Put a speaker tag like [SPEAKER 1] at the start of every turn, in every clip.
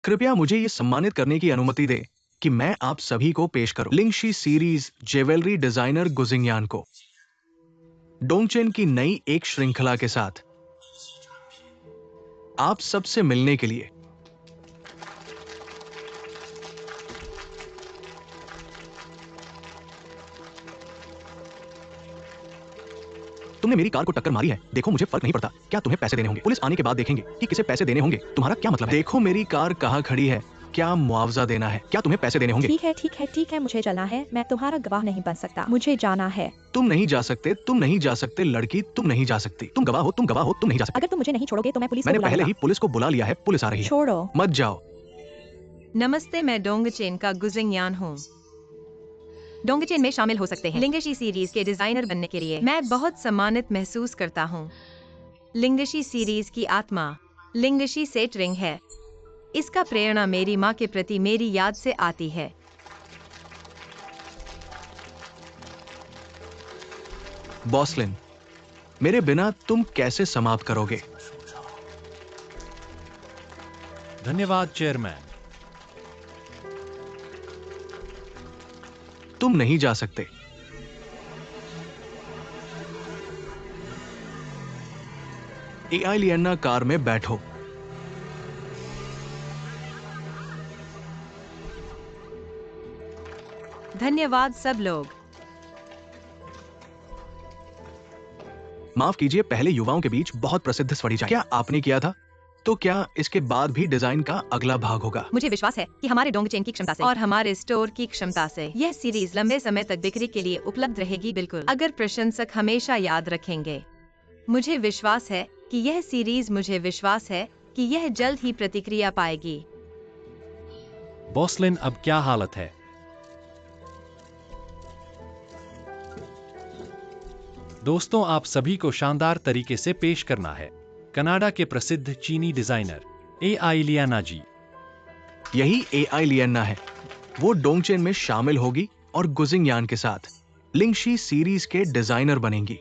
[SPEAKER 1] कृपया मुझे ये सम्मानित करने की अनुमति दें कि मैं आप सभी को पेश करूं लिंगशी सीरीज ज्वेलरी डिजाइनर गुजिंगयान को डोंगचेन की नई एक श्रृंखला के साथ आप सबसे मिलने के लिए। तुमने मेरी कार को टक्कर मारी है। देखो मुझे फर्क नहीं पड़ता क्या तुम्हें पैसे देने होंगे। पुलिस आने के बाद देखेंगे कि किसे पैसे देने होंगे। तुम्हारा क्या मतलब है? देखो मेरी कार कहाँ खड़ी है। क्या मुआवजा देना है? क्या तुम्हें पैसे देने होंगे?
[SPEAKER 2] ठीक है, मुझे चलना है। मैं तुम्हारा गवाह नहीं बन सकता, मुझे जाना है।
[SPEAKER 1] तुम नहीं जा सकते, तुम नहीं जा सकते लड़की, तुम नहीं जा सकती। तुम गवाह हो, तुम गवाह हो, तुम नहीं जा सकते।
[SPEAKER 2] अगर तुम मुझे नहीं छोड़ोगे तो मैं पुलिस को
[SPEAKER 1] मैंने
[SPEAKER 2] बुला
[SPEAKER 1] पहले
[SPEAKER 2] लूंगा।
[SPEAKER 1] ही पुलिस को बुला लिया है। पुलिस आ रही है।
[SPEAKER 2] छोड़ो।
[SPEAKER 1] मत जाओ।
[SPEAKER 3] नमस्ते, मैं डोंगचेन का गुजिंगयान हूँ। डोंगचेन में शामिल हो सकते हैं। लिंगशी सीरीज के डिजाइनर बनने के लिए मैं बहुत सम्मानित महसूस करता हूँ। लिंगशी सीरीज की आत्मा लिंगशी सेट रिंग है। इसका प्रेरणा मेरी माँ के प्रति मेरी याद से आती है।
[SPEAKER 1] बॉसलिन, मेरे बिना तुम कैसे समाप्त करोगे?
[SPEAKER 4] धन्यवाद चेयरमैन।
[SPEAKER 1] तुम नहीं जा सकते। एआई लियन्ना कार में बैठो।
[SPEAKER 3] धन्यवाद सब लोग।
[SPEAKER 1] माफ कीजिए, पहले युवाओं के बीच बहुत प्रसिद्ध स्वरिजाएं। क्या आपने किया था? तो क्या इसके बाद भी डिजाइन का अगला भाग होगा?
[SPEAKER 3] मुझे विश्वास है कि हमारे डोंगचेन की क्षमता से और हमारे स्टोर की क्षमता से यह सीरीज लंबे समय तक बिक्री के लिए उपलब्ध रहेगी। बिल्कुल, अगर प्रशंसक हमेशा याद रखेंगे। मुझे विश्वास है कि यह सीरीज मुझे विश्वास है कि यह जल्द ही प्रतिक्रिया पाएगी।
[SPEAKER 4] बॉसलिन, अब क्या हालत है? दोस्तों, आप सभी को शानदार तरीके से पेश करना है कनाडा के प्रसिद्ध चीनी डिजाइनर एआई लियाना जी।
[SPEAKER 1] यही एआई लियन्ना है। वो डोंगचेन में शामिल होगी और गुजिंगयान के साथ लिंगशी सीरीज के डिजाइनर बनेंगी।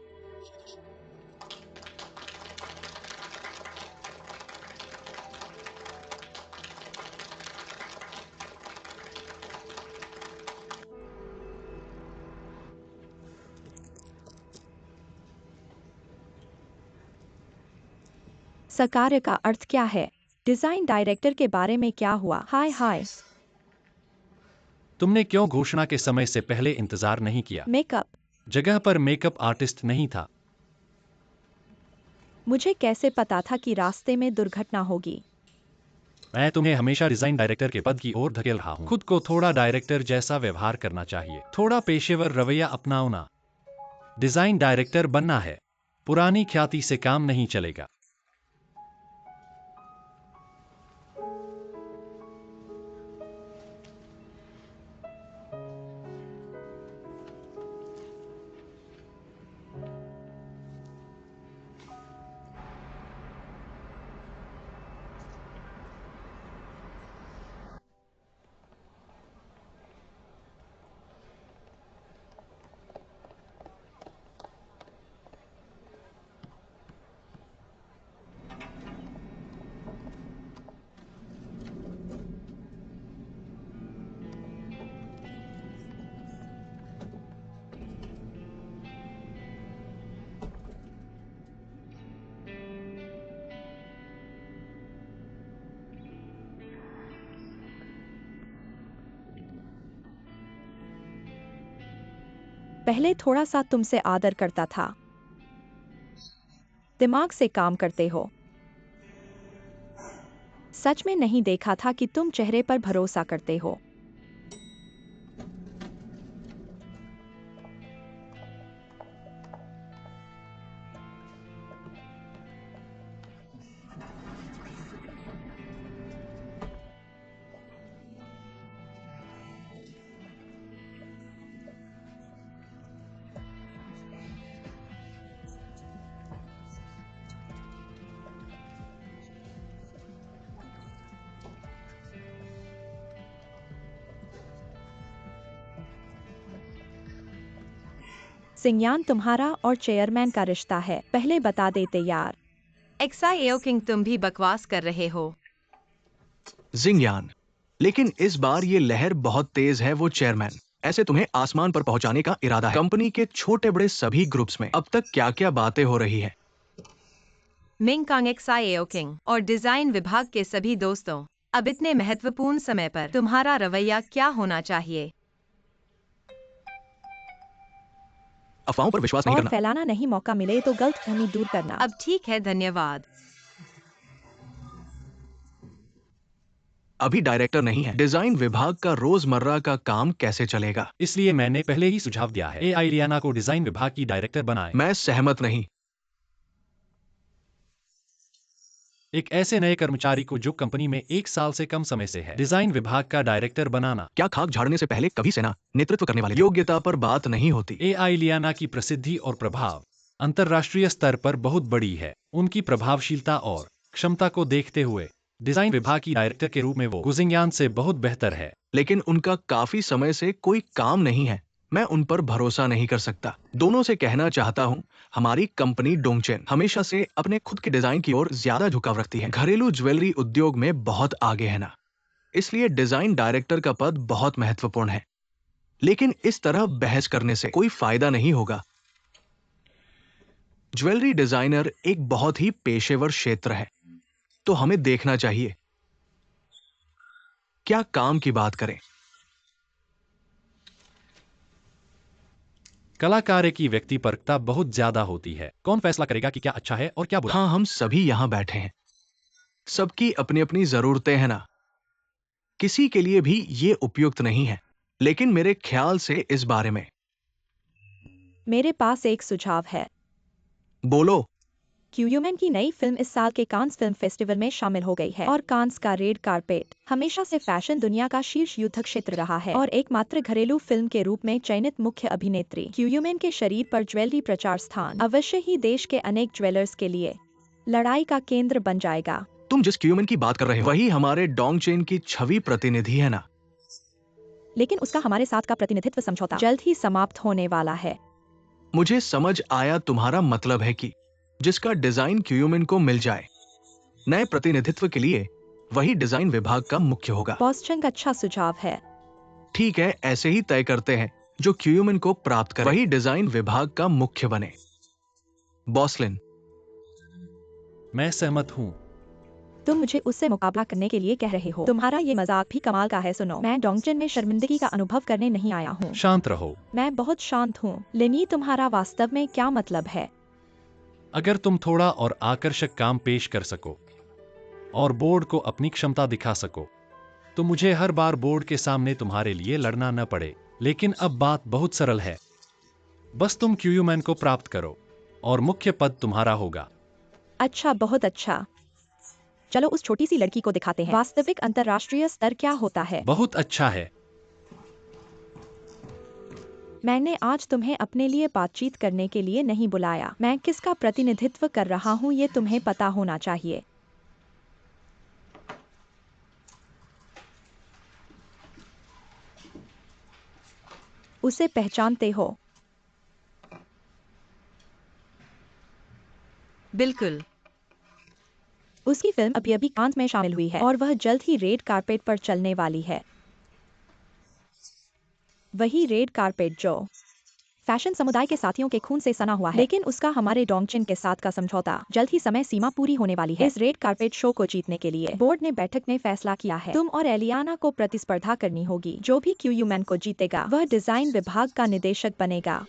[SPEAKER 2] सकार्य का अर्थ क्या है? डिजाइन डायरेक्टर के बारे में क्या हुआ? हाय।
[SPEAKER 4] तुमने क्यों घोषणा के समय से पहले इंतजार नहीं किया?
[SPEAKER 2] मेकअप।
[SPEAKER 4] जगह पर मेकअप आर्टिस्ट नहीं था।
[SPEAKER 2] मुझे कैसे पता था कि रास्ते में दुर्घटना होगी?
[SPEAKER 4] मैं तुम्हें हमेशा डिजाइन डायरेक्टर के पद की ओर धकेल रहा हूँ। खुद को थोड़ा डायरेक्टर जैसा व्यवहार करना चाहिए। थोड़ा पेशेवर रवैया अपनाओ ना। डिजाइन डायरेक्टर बनना है। पुरानी ख्याति से काम नहीं चलेगा।
[SPEAKER 2] पहले थोड़ा सा तुमसे आदर करता था। दिमाग से काम करते हो। सच में नहीं देखा था कि तुम चेहरे पर भरोसा करते हो। सिंगयान तुम्हारा और चेयरमैन का रिश्ता है, पहले बता देते यार।
[SPEAKER 3] एक्साई एओ किंग, तुम भी बकवास कर रहे हो।
[SPEAKER 1] जिंगयान। लेकिन इस बार ये लहर बहुत तेज है वो चेयरमैन। ऐसे तुम्हें आसमान पर पहुंचाने का इरादा है। कंपनी के छोटे बड़े सभी ग्रुप्स में अब तक क्या क्या बातें हो रही है?
[SPEAKER 3] मिंग कांग एक्सआईएओ किंग और डिजाइन विभाग के सभी दोस्तों, अब इतने महत्वपूर्ण समय पर तुम्हारा रवैया क्या होना चाहिए?
[SPEAKER 1] अफवाहों पर विश्वास नहीं
[SPEAKER 2] और
[SPEAKER 1] करना।
[SPEAKER 2] फैलाना नहीं, मौका मिले तो गलतफहमी दूर करना।
[SPEAKER 3] अब ठीक है, धन्यवाद।
[SPEAKER 1] अभी डायरेक्टर नहीं है। डिजाइन विभाग का रोजमर्रा का काम कैसे चलेगा?
[SPEAKER 4] इसलिए मैंने पहले ही सुझाव दिया है, AI लियाना को डिजाइन विभाग की डायरेक्टर बनाएं।
[SPEAKER 1] मैं सहमत नहीं।
[SPEAKER 4] एक ऐसे नए कर्मचारी को जो कंपनी में 1 साल से कम समय से है, डिजाइन विभाग का डायरेक्टर बनाना।
[SPEAKER 1] क्या खाक झाड़ने से पहले कभी सेना नेतृत्व करने वाले योग्यता पर बात नहीं होती?
[SPEAKER 4] AI लियाना की प्रसिद्धि और प्रभाव अंतर्राष्ट्रीय स्तर पर बहुत बड़ी है। उनकी प्रभावशीलता और क्षमता को देखते हुए डिजाइन विभाग की डायरेक्टर के रूप में वो गुजिंगयान से बहुत बेहतर है।
[SPEAKER 1] लेकिन उनका काफी समय से कोई काम नहीं है। मैं उन पर भरोसा नहीं कर सकता। दोनों से कहना चाहता हूँ, हमारी कंपनी डोंगचेन हमेशा से अपने खुद के डिजाइन की ओर ज्यादा झुकाव रखती है। घरेलू ज्वेलरी उद्योग में बहुत आगे है ना, इसलिए डिजाइन डायरेक्टर का पद बहुत महत्वपूर्ण है। लेकिन इस तरह बहस करने से कोई फायदा नहीं होगा। ज्वेलरी डिजाइनर एक बहुत ही पेशेवर क्षेत्र है, तो हमें देखना चाहिए क्या काम की बात करें।
[SPEAKER 4] कलाकार की व्यक्तिपरकता बहुत ज्यादा होती है। कौन फैसला करेगा कि क्या अच्छा है और क्या बुरा?
[SPEAKER 1] हाँ, हम सभी यहां बैठे हैं। सबकी अपनी अपनी जरूरतें हैं ना। किसी के लिए भी ये उपयुक्त नहीं है। लेकिन मेरे ख्याल से इस बारे में
[SPEAKER 2] मेरे पास एक सुझाव है।
[SPEAKER 1] बोलो।
[SPEAKER 2] क्यूयूमैन की नई फिल्म इस साल के कांस फिल्म फेस्टिवल में शामिल हो गई है और कांस का रेड कारपेट हमेशा से फैशन दुनिया का शीर्ष युद्ध क्षेत्र रहा है और एकमात्र घरेलू फिल्म के रूप में चयनित मुख्य अभिनेत्री क्यूयूमैन के शरीर पर ज्वेलरी प्रचार स्थान अवश्य ही देश के अनेक ज्वेलर्स के लिए लड़ाई का केंद्र बन जाएगा।
[SPEAKER 1] तुम जिस क्यूमन की बात कर रहे हो वही हमारे डोंगचेन की छवि प्रतिनिधि है ना।
[SPEAKER 2] लेकिन उसका हमारे साथ का प्रतिनिधित्व समझौता जल्द ही समाप्त होने वाला है।
[SPEAKER 1] मुझे समझ आया, तुम्हारा मतलब है कि जिसका डिजाइन क्यूमन को मिल जाए, नए प्रतिनिधित्व के लिए वही डिजाइन विभाग का मुख्य होगा।
[SPEAKER 2] बॉस चंग अच्छा सुझाव है।
[SPEAKER 1] ठीक है, ऐसे ही तय करते हैं। जो क्यूमन को प्राप्त करे वही डिजाइन विभाग का मुख्य बने। बॉसलिन।
[SPEAKER 4] मैं सहमत हूँ।
[SPEAKER 2] तुम मुझे उससे मुकाबला करने के लिए कह रहे हो? तुम्हारा ये मजाक भी कमाल का है। सुनो, मैं डोंगचेन में शर्मिंदगी का अनुभव करने नहीं आया हूँ।
[SPEAKER 4] शांत रहो।
[SPEAKER 2] मैं बहुत शांत हूँ। लिनी, तुम्हारा वास्तव में क्या मतलब है?
[SPEAKER 4] अगर तुम थोड़ा और आकर्षक काम पेश कर सको और बोर्ड को अपनी क्षमता दिखा सको, तो मुझे हर बार बोर्ड के सामने तुम्हारे लिए लड़ना न पड़े। लेकिन अब बात बहुत सरल है। बस तुम क्यूयूमैन को प्राप्त करो और मुख्य पद तुम्हारा होगा।
[SPEAKER 2] अच्छा, बहुत अच्छा। चलो उस छोटी सी लड़की को दिखाते हैं वास्तविक अंतर्राष्ट्रीय स्तर क्या होता है।
[SPEAKER 4] बहुत अच्छा है।
[SPEAKER 2] मैंने आज तुम्हें अपने लिए बातचीत करने के लिए नहीं बुलाया। मैं किसका प्रतिनिधित्व कर रहा हूँ ये तुम्हें पता होना चाहिए। उसे पहचानते हो?
[SPEAKER 3] बिल्कुल।
[SPEAKER 2] उसकी फिल्म अभी अभी कांस में शामिल हुई है और वह जल्द ही रेड कारपेट पर चलने वाली है। वही रेड कारपेट जो फैशन समुदाय के साथियों के खून से सना हुआ है। लेकिन उसका हमारे डोंगचेन के साथ का समझौता जल्द ही समय सीमा पूरी होने वाली है। इस रेड कारपेट शो को जीतने के लिए बोर्ड ने बैठक में फैसला किया है, तुम और एलियाना को प्रतिस्पर्धा करनी होगी। जो भी क्यूयूमैन को जीतेगा वह डिजाइन विभाग का निदेशक बनेगा।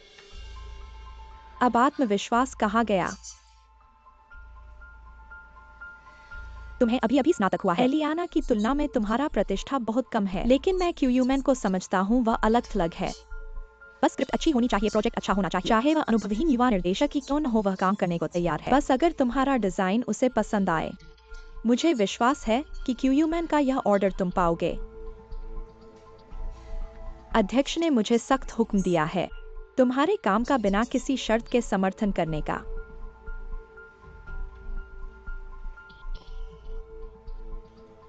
[SPEAKER 2] अब आत्मविश्वास कहाँ गया? तुम्हें अभी अभी स्नातक हुआ है। एलियाना की तुलना में तुम्हारा प्रतिष्ठा बहुत कम है, लेकिन मैं क्यूयूमैन को समझता हूँ, वह अलग थलग है। बस स्क्रिप्ट अच्छी होनी चाहिए, प्रोजेक्ट अच्छा होना चाहिए, चाहे वह अनुभवहीन युवा निर्देशक ही क्यों न हो, वह काम करने को तैयार है। बस अगर तुम्हारा डिजाइन उसे पसंद आए। मुझे विश्वास है कि क्यूयूमैन का यह ऑर्डर तुम पाओगे। अध्यक्ष ने मुझे सख्त हुक्म दिया है तुम्हारे काम का बिना किसी शर्त के समर्थन करने का।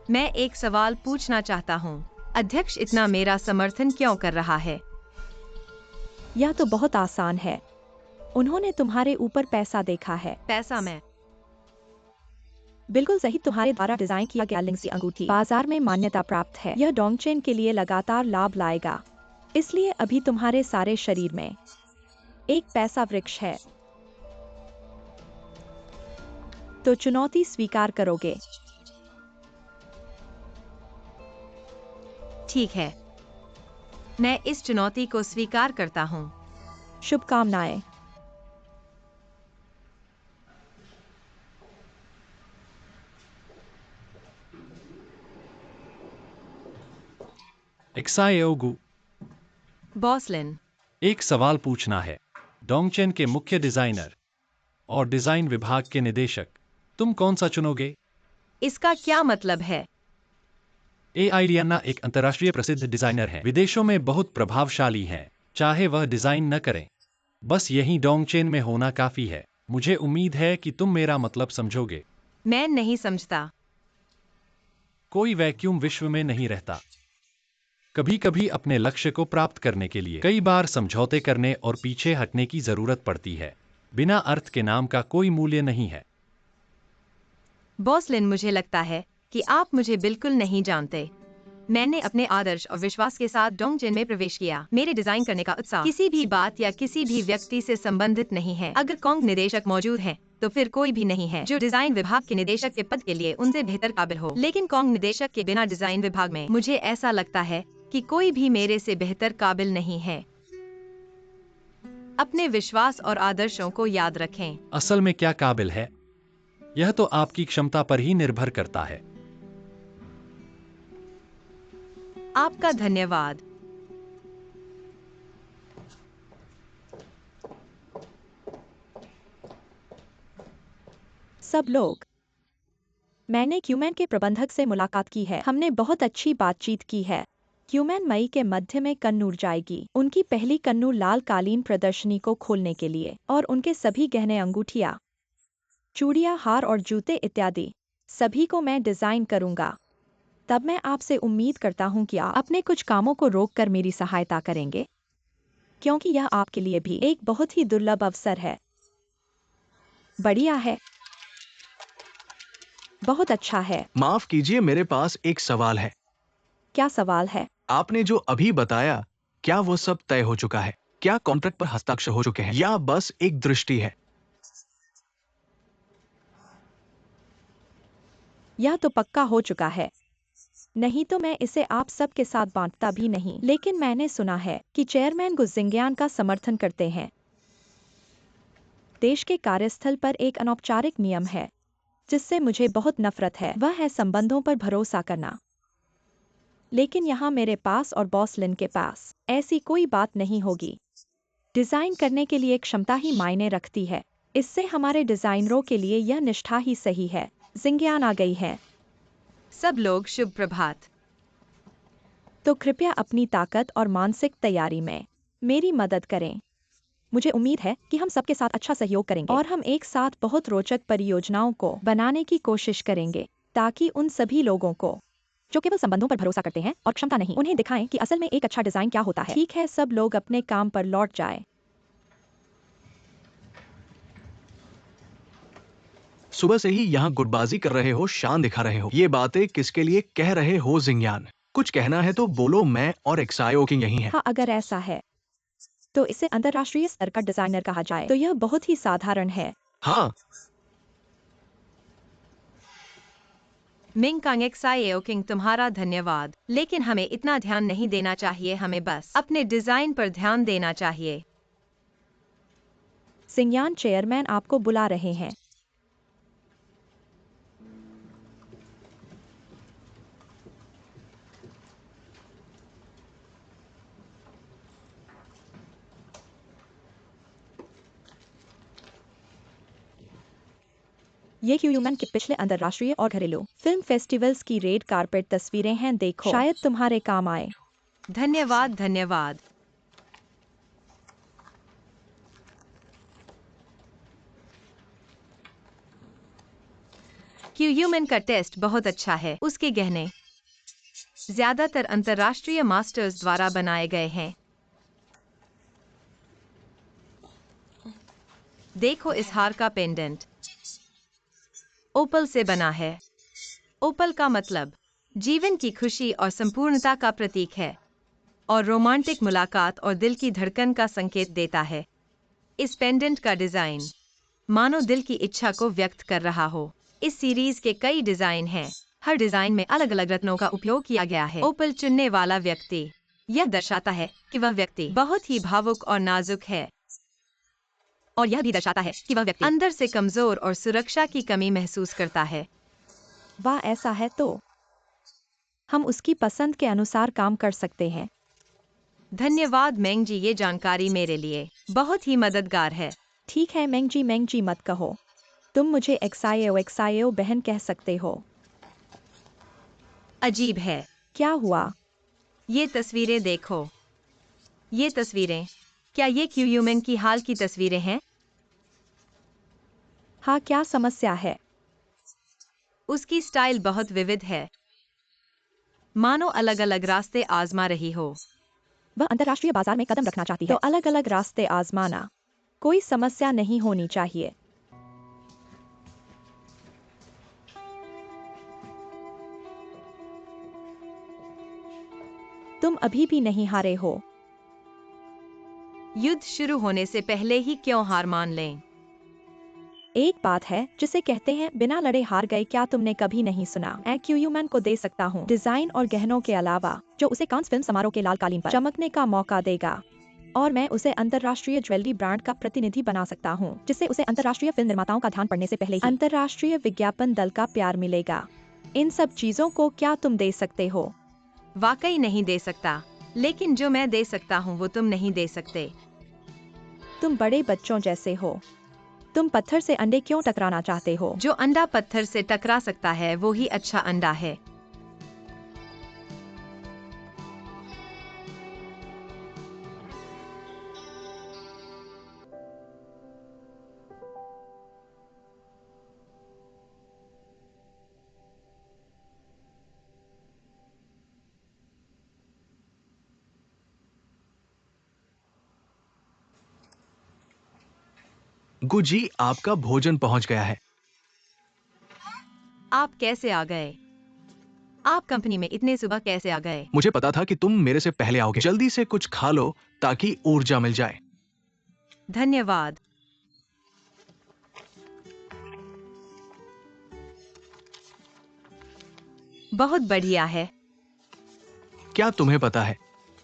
[SPEAKER 3] मैं एक सवाल पूछना चाहता हूँ। अध्यक्ष इतना मेरा समर्थन क्यों कर रहा है?
[SPEAKER 2] यह तो बहुत आसान है। उन्होंने तुम्हारे ऊपर पैसा देखा है।
[SPEAKER 3] पैसा? मैं
[SPEAKER 2] बिल्कुल सही, तुम्हारे द्वारा डिजाइन किया गया लिंगसी अंगूठी बाजार में मान्यता प्राप्त है। यह डोंगचेन के लिए लगातार लाभ लाएगा, इसलिए अभी तुम्हारे सारे शरीर में एक पैसा वृक्ष है। तो चुनौती स्वीकार करोगे?
[SPEAKER 3] ठीक है, मैं इस चुनौती को स्वीकार करता हूँ।
[SPEAKER 2] शुभकामनाएं।
[SPEAKER 4] एक्सायोगु,
[SPEAKER 3] बॉसलिन,
[SPEAKER 4] एक सवाल पूछना है। डोंगचेन के मुख्य डिजाइनर और डिजाइन विभाग के निदेशक, तुम कौन सा चुनोगे?
[SPEAKER 3] इसका क्या मतलब है?
[SPEAKER 4] एआईडियाना एक अंतर्राष्ट्रीय प्रसिद्ध डिजाइनर है, विदेशों में बहुत प्रभावशाली है। चाहे वह डिजाइन न करें, बस यही डोंगचेन में होना काफी है। मुझे उम्मीद है कि तुम मेरा मतलब समझोगे।
[SPEAKER 3] मैं नहीं समझता।
[SPEAKER 4] कोई वैक्यूम विश्व में नहीं रहता। कभी कभी अपने लक्ष्य को प्राप्त करने के लिए कई बार समझौते करने और पीछे हटने की जरूरत पड़ती है। बिना अर्थ के नाम का कोई मूल्य नहीं है।
[SPEAKER 3] बॉसलिन, मुझे लगता है कि आप मुझे बिल्कुल नहीं जानते। मैंने अपने आदर्श और विश्वास के साथ डोंगचेन में प्रवेश किया। मेरे डिजाइन करने का उत्साह किसी भी बात या किसी भी व्यक्ति से संबंधित नहीं है। अगर कॉन्ग निदेशक मौजूद हैं, तो फिर कोई भी नहीं है जो डिजाइन विभाग के निदेशक के पद के लिए उनसे बेहतर काबिल हो। लेकिन कॉन्ग निदेशक के बिना डिजाइन विभाग में मुझे ऐसा लगता है कि कोई भी मेरे से बेहतर काबिल नहीं है। अपने विश्वास और आदर्शों को याद रखें।
[SPEAKER 4] असल में क्या काबिल है, यह तो आपकी क्षमता पर ही निर्भर करता है।
[SPEAKER 3] आपका धन्यवाद।
[SPEAKER 2] सब लोग, मैंने क्यूमैन के प्रबंधक से मुलाकात की है। हमने बहुत अच्छी बातचीत की है। क्यूमैन मई के मध्य में कन्नूर जाएगी। उनकी पहली कन्नूर लाल कालीन प्रदर्शनी को खोलने के लिए, और उनके सभी गहने, अंगूठियां, चूड़ियां, हार और जूते इत्यादि सभी को मैं डिजाइन करूंगा। तब मैं आपसे उम्मीद करता हूं कि आप अपने कुछ कामों को रोककर मेरी सहायता करेंगे, क्योंकि यह आपके लिए भी एक बहुत ही दुर्लभ अवसर है। बढ़िया है, बहुत अच्छा है।
[SPEAKER 1] माफ कीजिए, मेरे पास एक सवाल है।
[SPEAKER 2] क्या सवाल है?
[SPEAKER 1] आपने जो अभी बताया, क्या वो सब तय हो चुका है? क्या कॉन्ट्रैक्ट पर हस्ताक्षर हो चुके हैं या बस एक दृष्टि है?
[SPEAKER 2] यह तो पक्का हो चुका है, नहीं तो मैं इसे आप सब के साथ बांटता भी नहीं। लेकिन मैंने सुना है कि चेयरमैन गुजिंग्यान का समर्थन करते हैं। देश के कार्यस्थल पर एक अनौपचारिक नियम है जिससे मुझे बहुत नफरत है, वह है संबंधों पर भरोसा करना। लेकिन यहाँ मेरे पास और बॉसलिन के पास ऐसी कोई बात नहीं होगी। डिजाइन करने के लिए क्षमता ही मायने रखती है। इससे हमारे डिजाइनरों के लिए यह निष्ठा ही सही है। जिंग्यान आ गई है।
[SPEAKER 3] सब लोग शुभ प्रभात।
[SPEAKER 2] तो कृपया अपनी ताकत और मानसिक तैयारी में मेरी मदद करें। मुझे उम्मीद है कि हम सबके साथ अच्छा सहयोग करेंगे और हम एक साथ बहुत रोचक परियोजनाओं को बनाने की कोशिश करेंगे, ताकि उन सभी लोगों को जो केवल संबंधों पर भरोसा करते हैं और क्षमता नहीं, उन्हें दिखाएं कि असल में एक अच्छा डिजाइन क्या होता है। ठीक है, सब लोग अपने काम पर लौट जाएं।
[SPEAKER 1] सुबह से ही यहाँ गुटबाजी कर रहे हो, शान दिखा रहे हो। ये बातें किसके लिए कह रहे हो जिंग्यान? कुछ कहना है तो बोलो, मैं और एक्सायो किंग यही हैं।
[SPEAKER 2] हाँ, अगर ऐसा है तो इसे अंतर्राष्ट्रीय स्तर का डिजाइनर कहा जाए तो यह बहुत ही साधारण है।
[SPEAKER 1] हाँ,
[SPEAKER 3] मिंग कांग एक्सायो किंग, तुम्हारा धन्यवाद। लेकिन हमें इतना ध्यान नहीं देना चाहिए, हमें बस अपने डिजाइन पर ध्यान देना चाहिए।
[SPEAKER 2] जिंग्यान, चेयरमैन आपको बुला रहे हैं। ये ह्यूमन के पिछले अंतर्राष्ट्रीय और घरेलू फिल्म फेस्टिवल्स की रेड कारपेट तस्वीरें हैं, देखो, शायद तुम्हारे काम आए।
[SPEAKER 3] धन्यवाद, धन्यवाद। ह्यूमन का टेस्ट बहुत अच्छा है। उसके गहने ज्यादातर अंतर्राष्ट्रीय मास्टर्स द्वारा बनाए गए हैं। देखो इस हार का पेंडेंट। ओपल से बना है। ओपल का मतलब जीवन की खुशी और संपूर्णता का प्रतीक है और रोमांटिक मुलाकात और दिल की धड़कन का संकेत देता है। इस पेंडेंट का डिजाइन मानो दिल की इच्छा को व्यक्त कर रहा हो। इस सीरीज के कई डिजाइन हैं। हर डिजाइन में अलग अलग रत्नों का उपयोग किया गया है। ओपल चुनने वाला व्यक्ति यह दर्शाता है कि वह व्यक्ति बहुत ही भावुक और नाजुक है और यह भी दर्शाता है कि वह व्यक्ति अंदर से कमजोर और सुरक्षा की कमी महसूस करता है।
[SPEAKER 2] वाह, ऐसा है तो हम उसकी पसंद के अनुसार काम कर सकते हैं।
[SPEAKER 3] धन्यवाद मेंग जी, ये जानकारी मेरे लिए बहुत ही मददगार है।
[SPEAKER 2] ठीक है मेंग जी मत कहो। तुम मुझे एक्सायो बहन कह सकते हो।
[SPEAKER 3] अजीब है।
[SPEAKER 2] क्या हुआ?
[SPEAKER 3] ये तस्वीरें देखो। ये तस्वीरें, क्या ये क्यूयूमेन की हाल की तस्वीरें हैं?
[SPEAKER 2] हाँ, क्या समस्या है?
[SPEAKER 3] उसकी स्टाइल बहुत विविध है, मानो अलग अलग रास्ते आजमा रही हो।
[SPEAKER 2] वह अंतर्राष्ट्रीय बाजार में कदम रखना चाहती है, तो अलग अलग रास्ते आजमाना कोई समस्या नहीं होनी चाहिए। तुम अभी भी नहीं हारे हो।
[SPEAKER 3] युद्ध शुरू होने से पहले ही क्यों हार मान लें?
[SPEAKER 2] एक बात है जिसे कहते हैं बिना लड़े हार गए, क्या तुमने कभी नहीं सुना? एक्यूयूमैन को दे सकता हूँ डिजाइन और गहनों के अलावा, जो उसे कांस फिल्म समारोह के लाल कालीन पर चमकने का मौका देगा। और मैं उसे अंतर्राष्ट्रीय ज्वेलरी ब्रांड का प्रतिनिधि बना सकता हूँ, जिससे उसे अंतर्राष्ट्रीय फिल्म निर्माताओं का ध्यान पड़ने से पहले ही अंतर्राष्ट्रीय विज्ञापन दल का प्यार मिलेगा। इन सब चीजों को क्या तुम दे सकते हो?
[SPEAKER 3] वाकई नहीं दे सकता, लेकिन जो मैं दे सकता हूँ वो तुम नहीं दे सकते।
[SPEAKER 2] तुम बड़े बच्चों जैसे हो। तुम पत्थर से अंडे क्यों टकराना चाहते हो?
[SPEAKER 3] जो अंडा पत्थर से टकरा सकता है वो ही अच्छा अंडा है।
[SPEAKER 1] गुजी, आपका भोजन पहुंच गया है।
[SPEAKER 3] आप कैसे आ गए? आप कंपनी में इतने सुबह कैसे आ गए?
[SPEAKER 1] मुझे पता था कि तुम मेरे से पहले आओगे। जल्दी से कुछ खा लो ताकि ऊर्जा मिल जाए।
[SPEAKER 3] धन्यवाद। बहुत बढ़िया है।
[SPEAKER 1] क्या तुम्हें पता है,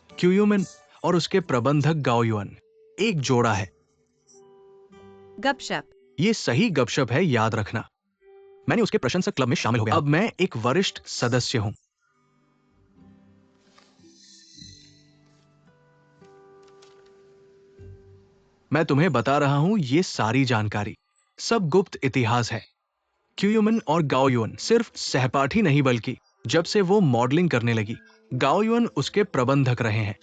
[SPEAKER 1] क्यूयूमिन और उसके प्रबंधक गाओ युअन एक जोड़ा है।
[SPEAKER 3] गपशप।
[SPEAKER 1] ये सही गपशप है, याद रखना। मैंने उसके प्रशंसक क्लब में शामिल हो गया। अब मैं एक वरिष्ठ सदस्य हूं। मैं तुम्हें बता रहा हूं, ये सारी जानकारी सब गुप्त इतिहास है। क्यूयुमिन और गाओ युअन सिर्फ सहपाठी नहीं, बल्कि जब से वो मॉडलिंग करने लगी, गाओ युअन उसके प्रबंधक रहे हैं।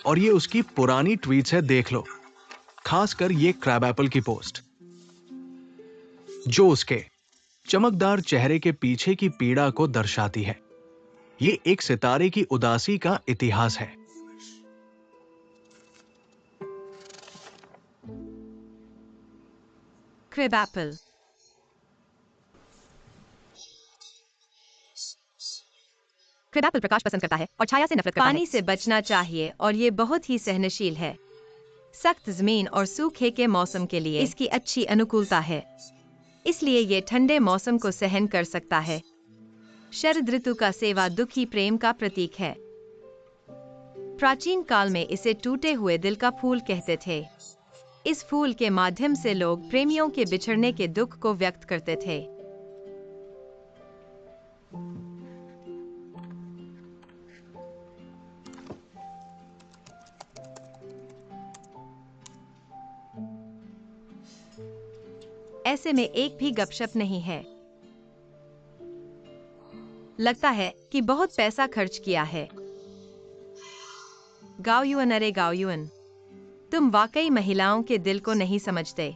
[SPEAKER 1] और ये उसकी पुरानी ट्वीट्स है, देख लो। खासकर ये क्रैब एप्पल की पोस्ट, जो उसके चमकदार चेहरे के पीछे की पीड़ा को दर्शाती है। ये एक सितारे की उदासी का इतिहास है।
[SPEAKER 3] Crib Apple. क्रिब एप्पल प्रकाश पसंद करता है और छाया से नफरत करता है। पानी से बचना चाहिए और ये बहुत ही सहनशील है। सख्त जमीन और सूखे के मौसम के लिए इसकी अच्छी अनुकूलता है, इसलिए ये ठंडे मौसम को सहन कर सकता है। शरद ऋतु का सेवा दुखी प्रेम का प्रतीक है। प्राचीन काल में इसे टूटे हुए दिल का फूल कहते थे। इस फूल के माध्यम से लोग प्रेमियों के बिछड़ने के दुख को व्यक्त करते थे। ऐसे में एक भी गपशप नहीं है। लगता है कि बहुत पैसा खर्च किया है। गाओ युअन, अरे गाओ युअन, तुम वाकई महिलाओं के दिल को नहीं समझते।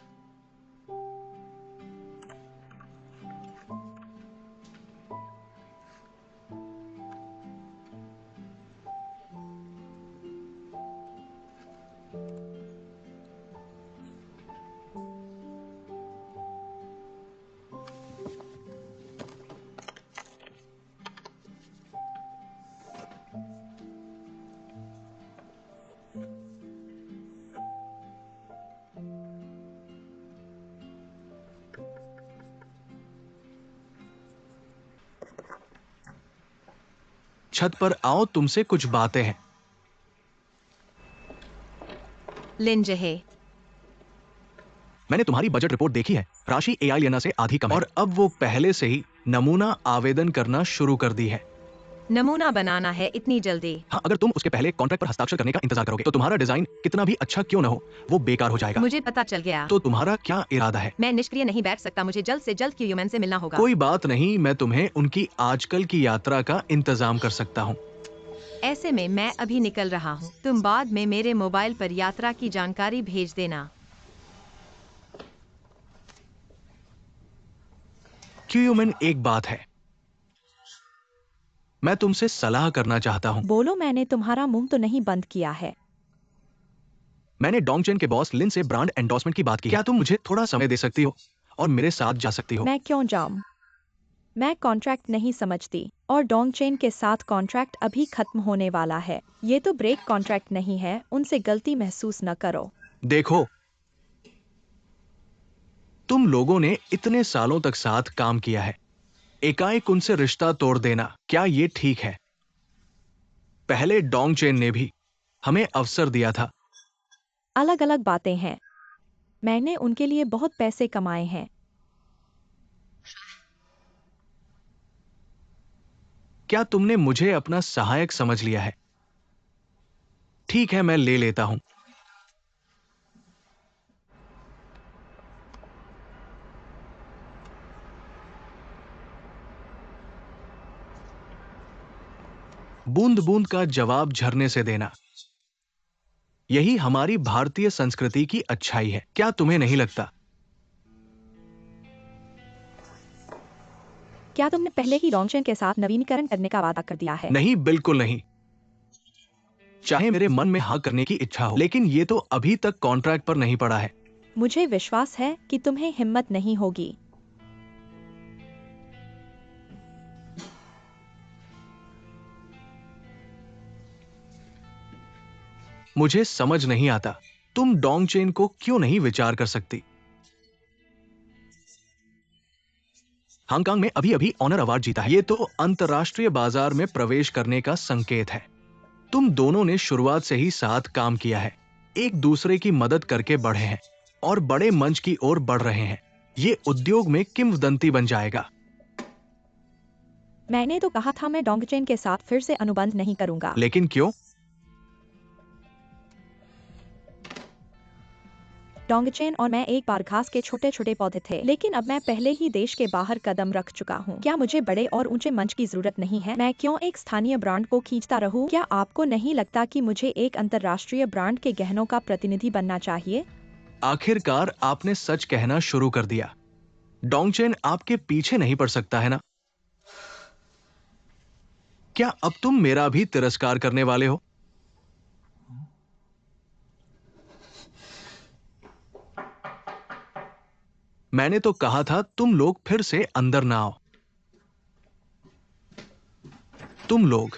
[SPEAKER 1] छत पर आओ, तुमसे कुछ बातें हैं।
[SPEAKER 3] लिंजहे,
[SPEAKER 1] मैंने तुम्हारी बजट रिपोर्ट देखी है। राशि एआई लेना से आधी कम है और अब वो पहले से ही नमूना आवेदन करना शुरू कर दी है।
[SPEAKER 3] नमूना बनाना है इतनी जल्दी?
[SPEAKER 1] हाँ, अगर तुम उसके पहले कॉन्ट्रैक्ट पर हस्ताक्षर करने का इंतजार करोगे तो तुम्हारा डिजाइन कितना भी अच्छा क्यों न हो, वो बेकार हो जाएगा।
[SPEAKER 3] मुझे पता चल गया।
[SPEAKER 1] तो तुम्हारा क्या इरादा है?
[SPEAKER 3] मैं निष्क्रिय नहीं बैठ सकता, मुझे जल्द से जल्द क्यूमैन से मिलना होगा।
[SPEAKER 1] कोई बात नहीं, मैं तुम्हें उनकी आजकल की यात्रा का इंतजाम कर सकता हूँ।
[SPEAKER 3] ऐसे में मैं अभी निकल रहा हूँ, तुम बाद में मेरे मोबाइल पर यात्रा की जानकारी भेज देना।
[SPEAKER 1] क्यूमैन, एक बात है, मैं तुमसे सलाह करना चाहता हूँ।
[SPEAKER 2] बोलो, मैंने तुम्हारा मुंह तो नहीं बंद किया है।
[SPEAKER 1] मैंने डोंगचेन के बॉस लिन से ब्रांड एंडोर्समेंट की बात की। क्या तुम मुझे थोड़ा समय दे सकती हो और मेरे साथ जा सकती हो?
[SPEAKER 2] मैं क्यों जाऊं? मैं कॉन्ट्रैक्ट नहीं समझती और डोंगचेन के साथ कॉन्ट्रैक्ट अभी खत्म होने वाला है। ये तो ब्रेक कॉन्ट्रैक्ट नहीं है, उनसे गलती महसूस न करो।
[SPEAKER 1] देखो, तुम लोगों ने इतने सालों तक साथ काम किया है, एकाएक उनसे रिश्ता तोड़ देना, क्या ये ठीक है? पहले डोंगचेन ने भी हमें अवसर दिया था।
[SPEAKER 2] अलग अलग बातें हैं। मैंने उनके लिए बहुत पैसे कमाए हैं।
[SPEAKER 1] क्या तुमने मुझे अपना सहायक समझ लिया है? ठीक है, मैं ले लेता हूं। बूंद बूंद का जवाब झरने से देना, यही हमारी भारतीय संस्कृति की अच्छाई है। क्या तुम्हें नहीं लगता?
[SPEAKER 2] क्या तुमने पहले ही डोंगचेन के साथ नवीनीकरण करने का वादा कर दिया है?
[SPEAKER 1] नहीं, बिल्कुल नहीं। चाहे मेरे मन में हाँ करने की इच्छा हो, लेकिन ये तो अभी तक कॉन्ट्रैक्ट पर नहीं पड़ा है।
[SPEAKER 2] मुझे विश्वास है कि तुम्हें हिम्मत नहीं होगी।
[SPEAKER 1] मुझे समझ नहीं आता, तुम डोंगचेन को क्यों नहीं विचार कर सकती? हांगकांग में अभी अभी ऑनर अवार्ड जीता है। ये तो अंतर्राष्ट्रीय बाजार में प्रवेश करने का संकेत है। तुम दोनों ने शुरुआत से ही साथ काम किया है, एक दूसरे की मदद करके बढ़े हैं और बड़े मंच की ओर बढ़ रहे हैं। ये उद्योग में किंवदंती बन जाएगा।
[SPEAKER 2] मैंने तो कहा था मैं डोंगचेन के साथ फिर से अनुबंध नहीं करूंगा।
[SPEAKER 1] लेकिन क्यों?
[SPEAKER 2] डोंगचेन और मैं एक बार घास के छोटे छोटे पौधे थे, लेकिन अब मैं पहले ही देश के बाहर कदम रख चुका हूँ। क्या मुझे बड़े और ऊंचे मंच की जरूरत नहीं है? मैं क्यों एक स्थानीय ब्रांड को खींचता रहूं? क्या आपको नहीं लगता कि मुझे एक अंतर्राष्ट्रीय ब्रांड के गहनों का प्रतिनिधि बनना चाहिए?
[SPEAKER 1] आखिरकार आपने सच कहना शुरू कर दिया। डोंगचेन आपके पीछे नहीं पड़ सकता है ना? क्या अब तुम मेरा भी तिरस्कार करने वाले हो? मैंने तो कहा था तुम लोग फिर से अंदर ना आओ। तुम लोग।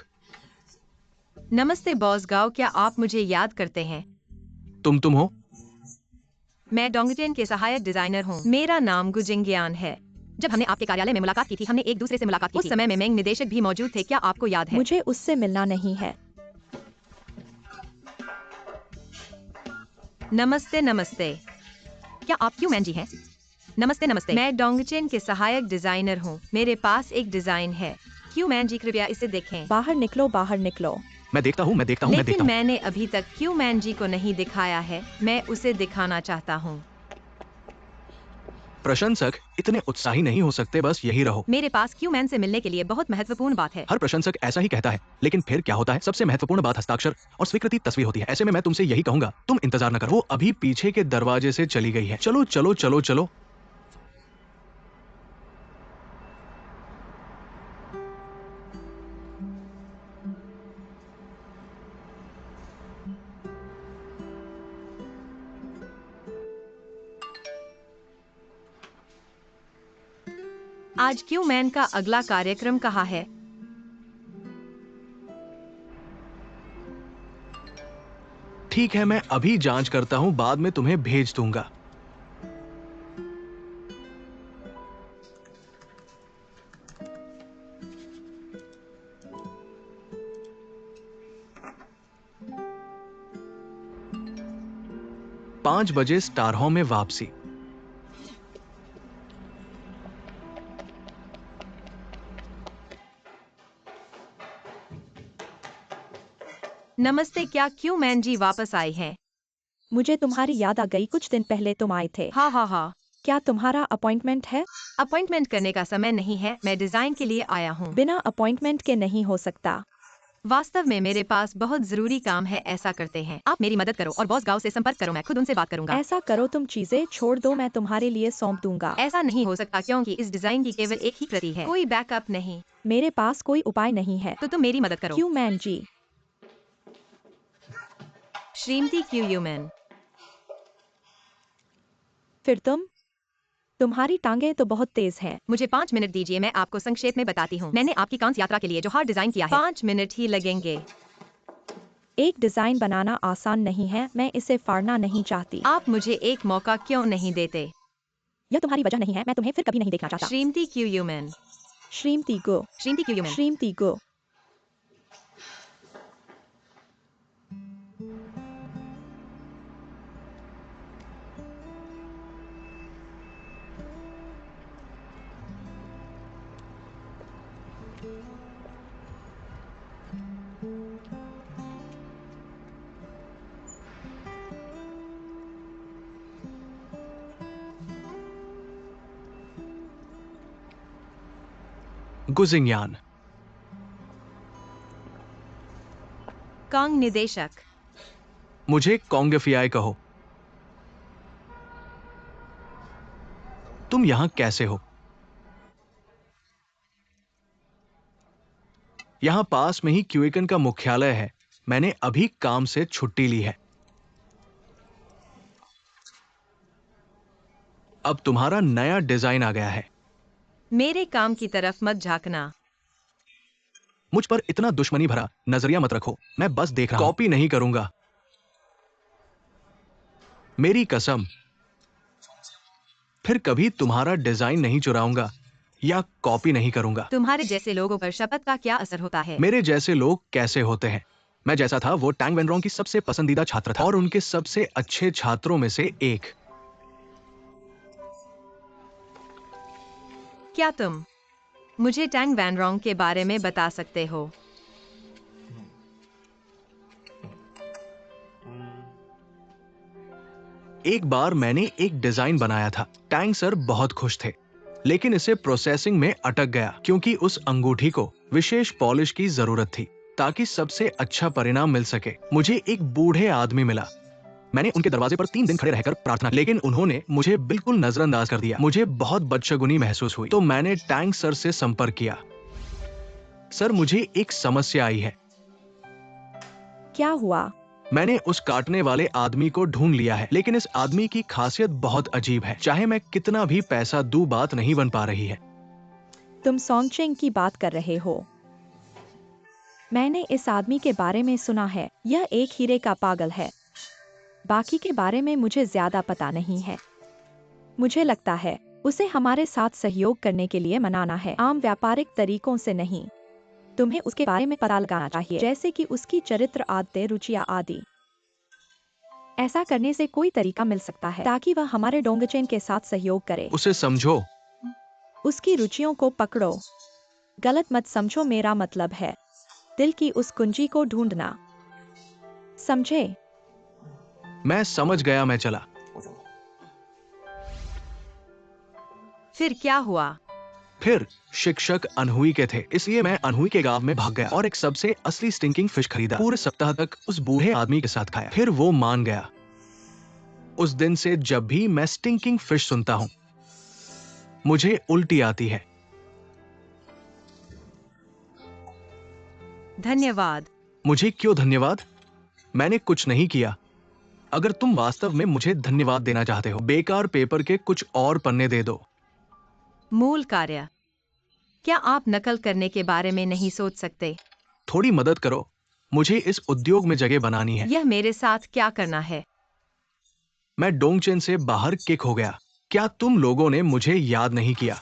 [SPEAKER 3] नमस्ते बॉस गाओ, क्या आप मुझे याद करते हैं?
[SPEAKER 1] तुम हो?
[SPEAKER 3] मैं डोंगचेन के सहायक डिजाइनर हूँ। मेरा नाम गुजिंग्यान है। जब हमने आपके कार्यालय में मुलाकात की थी, हमने एक दूसरे से मुलाकात की थी। उस समय में मेंग निदेशक भी मौजूद थे, क्या आपको याद है?
[SPEAKER 2] मुझे उससे मिलना नहीं है।
[SPEAKER 3] नमस्ते नमस्ते, क्या आप क्यूमैन जी हैं? नमस्ते नमस्ते, मैं डोंगचेन के सहायक डिजाइनर हूँ। मेरे पास एक डिजाइन है। क्यूमैन जी कृपया इसे देखें।
[SPEAKER 2] बाहर निकलो, बाहर निकलो।
[SPEAKER 1] मैं देखता हूं, मैं देखता हूं, मैं देखता
[SPEAKER 3] लेकिन
[SPEAKER 1] हूं।
[SPEAKER 3] मैंने अभी तक क्यूमैन जी को नहीं दिखाया है, मैं उसे दिखाना चाहता हूँ।
[SPEAKER 1] प्रशंसक इतने उत्साही नहीं हो सकते, बस यही रहो।
[SPEAKER 3] मेरे पास क्यूमैन से मिलने के लिए बहुत महत्वपूर्ण बात है।
[SPEAKER 1] हर प्रशंसक ऐसा ही कहता है, लेकिन फिर क्या होता है? सबसे महत्वपूर्ण बात हस्ताक्षर और स्वीकृति तस्वीर होती है। ऐसे में मैं तुमसे यही कहूंगा, तुम इंतजार न करो। वो अभी पीछे के दरवाजे से चली गई है। चलो चलो चलो चलो।
[SPEAKER 3] आज क्यूमैन का अगला कार्यक्रम कहाँ है?
[SPEAKER 1] ठीक है, मैं अभी जांच करता हूं, बाद में तुम्हें भेज दूंगा। 5 बजे स्टार होम में वापसी।
[SPEAKER 3] नमस्ते, क्या क्यों मैन जी वापस आए हैं?
[SPEAKER 2] मुझे तुम्हारी याद आ गई, कुछ दिन पहले तुम आए थे।
[SPEAKER 3] हाँ हाँ हाँ।
[SPEAKER 2] क्या तुम्हारा अपॉइंटमेंट है?
[SPEAKER 3] अपॉइंटमेंट करने का समय नहीं है, मैं डिजाइन के लिए आया हूँ।
[SPEAKER 2] बिना अपॉइंटमेंट के नहीं हो सकता।
[SPEAKER 3] वास्तव में मेरे पास बहुत जरूरी काम है। ऐसा करते हैं, आप मेरी मदद करो और बॉस गांव से संपर्क करो, मैं खुद उनसे बात करूंगा।
[SPEAKER 2] ऐसा करो, तुम चीजें छोड़ दो, मैं तुम्हारे लिए सौंप दूंगा।
[SPEAKER 3] ऐसा नहीं हो सकता क्योंकि इस डिजाइन की केवल एक ही प्रति है, कोई बैकअप नहीं।
[SPEAKER 2] मेरे पास कोई उपाय नहीं है।
[SPEAKER 3] तो तुम मेरी मदद करो।
[SPEAKER 2] क्यों मैन जी?
[SPEAKER 3] श्रीमती क्यूयूमैन।
[SPEAKER 2] फिर तुम्हारी टांगें तो बहुत तेज हैं।
[SPEAKER 3] मुझे 5 मिनट दीजिए, मैं आपको संक्षेप में बताती हूँ। मैंने आपकी कांस यात्रा के लिए जो हार्ड डिजाइन किया है, 5 मिनट ही लगेंगे।
[SPEAKER 2] एक डिजाइन बनाना आसान नहीं है, मैं इसे फाड़ना नहीं चाहती।
[SPEAKER 3] आप मुझे एक मौका क्यों नहीं देते?
[SPEAKER 2] यह तुम्हारी वजह नहीं है, मैं तुम्हें फिर कभी नहीं देखना चाहता।
[SPEAKER 3] श्रीमती क्यूयूमैन।
[SPEAKER 2] श्रीमती गो।
[SPEAKER 3] श्रीमती क्यूयूमैन।
[SPEAKER 2] श्रीमती गो।
[SPEAKER 1] गुजिंगयान।
[SPEAKER 3] कांग निदेशक।
[SPEAKER 1] मुझे कोंगफियाई कहो। तुम यहां कैसे हो? यहां पास में ही क्यूएकन का मुख्यालय है। मैंने अभी काम से छुट्टी ली है। अब तुम्हारा नया डिजाइन आ गया है।
[SPEAKER 3] मेरे काम की तरफ मत झांकना।
[SPEAKER 1] मुझ पर इतना दुश्मनी भरा नजरिया मत रखो, मैं बस देख रहा हूं। कॉपी नहीं करूंगा, मेरी कसम। फिर कभी तुम्हारा डिजाइन नहीं चुराऊंगा या कॉपी नहीं करूंगा।
[SPEAKER 3] तुम्हारे जैसे लोगों पर शपथ का क्या असर होता है?
[SPEAKER 1] मेरे जैसे लोग कैसे होते हैं? मैं जैसा था वो टैंग वेनरोंग की सबसे पसंदीदा छात्र था और उनके सबसे अच्छे छात्रों में से एक।
[SPEAKER 3] क्या तुम मुझे टैंग वैनरोंग के बारे में बता सकते हो?
[SPEAKER 1] एक बार मैंने एक डिजाइन बनाया था। टैंग सर बहुत खुश थे, लेकिन इसे प्रोसेसिंग में अटक गया क्योंकि उस अंगूठी को विशेष पॉलिश की जरूरत थी ताकि सबसे अच्छा परिणाम मिल सके। मुझे एक बूढ़े आदमी मिला। मैंने उनके दरवाजे पर 3 दिन खड़े रहकर प्रार्थना, लेकिन उन्होंने मुझे बिल्कुल नजरअंदाज कर दिया। मुझे बहुत बदशगुनी महसूस हुई, तो मैंने टैंग सर से संपर्क किया। सर, मुझे एक समस्या आई है।
[SPEAKER 2] क्या हुआ?
[SPEAKER 1] मैंने उस काटने वाले आदमी को ढूंढ लिया है, लेकिन इस आदमी की खासियत बहुत अजीब है। चाहे मैं कितना भी पैसा दूं, बात नहीं बन पा रही है।
[SPEAKER 2] तुम सोंगचेंग की बात कर रहे हो? मैंने इस आदमी के बारे में सुना है। यह एक हीरे का पागल है। बाकी के बारे में मुझे ज्यादा पता नहीं है। मुझे लगता है उसे हमारे साथ सहयोग करने के लिए मनाना है, आम व्यापारिक तरीकों से नहीं। तुम्हें उसके बारे में पता लगाना चाहिए, जैसे कि उसकी चरित्र, आदतें, रुचियां आदि। ऐसा करने से कोई तरीका मिल सकता है ताकि वह हमारे डोंगचेन के साथ सहयोग करे।
[SPEAKER 1] उसे समझो।
[SPEAKER 2] उसकी रुचियों को पकड़ो। गलत मत समझो, मेरा मतलब है दिल की उस कुंजी को ढूंढना। समझे?
[SPEAKER 1] मैं समझ गया, मैं चला।
[SPEAKER 3] फिर क्या हुआ?
[SPEAKER 1] फिर शिक्षक अनहुई के थे, इसलिए मैं अनहुई के गांव में भाग गया और एक सबसे असली स्टिंकिंग फिश खरीदा। पूरे सप्ताह तक उस बूढ़े आदमी के साथ खाया। फिर वो मान गया। उस दिन से जब भी मैं स्टिंकिंग फिश सुनता हूं, मुझे उल्टी आती है।
[SPEAKER 3] धन्यवाद।
[SPEAKER 1] मुझे क्यों धन्यवाद? मैंने कुछ नहीं किया। अगर तुम वास्तव में मुझे धन्यवाद देना चाहते हो, बेकार पेपर के कुछ और पन्ने दे दो।
[SPEAKER 3] मूल कार्य। क्या आप नकल करने के बारे में नहीं सोच सकते?
[SPEAKER 1] थोड़ी मदद करो, मुझे इस उद्योग में जगह बनानी है।
[SPEAKER 3] यह मेरे साथ क्या करना है?
[SPEAKER 1] मैं डोंगचेन से बाहर किक हो गया। क्या तुम लोगों ने मुझे याद नहीं किया?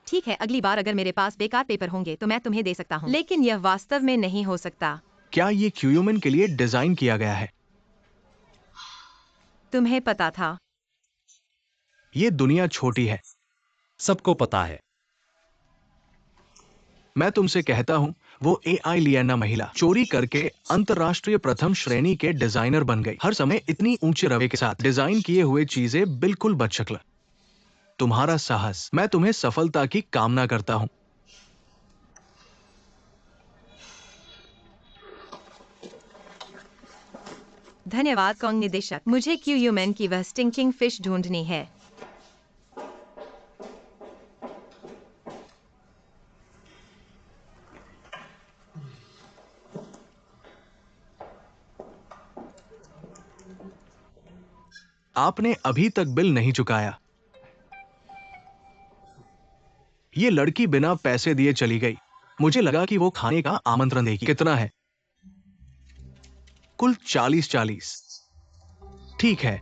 [SPEAKER 3] ठीक है, अगली बार अगर मेरे पास बेकार पेपर होंगे तो मैं तुम्हें दे सकता हूँ, लेकिन यह वास्तव में नहीं हो सकता।
[SPEAKER 1] क्या ये क्यूयूमन के लिए डिजाइन किया गया है?
[SPEAKER 3] तुम्हें पता था?
[SPEAKER 1] ये दुनिया छोटी है।
[SPEAKER 4] सबको पता है।
[SPEAKER 1] मैं तुमसे कहता हूं, वो AI लियाना महिला चोरी करके अंतरराष्ट्रीय प्रथम श्रेणी के डिजाइनर बन गई। हर समय इतनी ऊंचे रवैये के साथ डिजाइन किए हुए चीजें बिल्कुल बदशक्ल। तुम्हारा साहस, मैं तुम्हें सफलता की कामना करता हूं।
[SPEAKER 3] धन्यवाद कॉन्ग निदेशक। मुझे क्यूयूमैन की वह स्टिंकिंग फिश ढूंढनी है।
[SPEAKER 1] आपने अभी तक बिल नहीं चुकाया। ये लड़की बिना पैसे दिए चली गई। मुझे लगा कि वो खाने का आमंत्रण देगी। कितना है? कुल 40। ठीक है।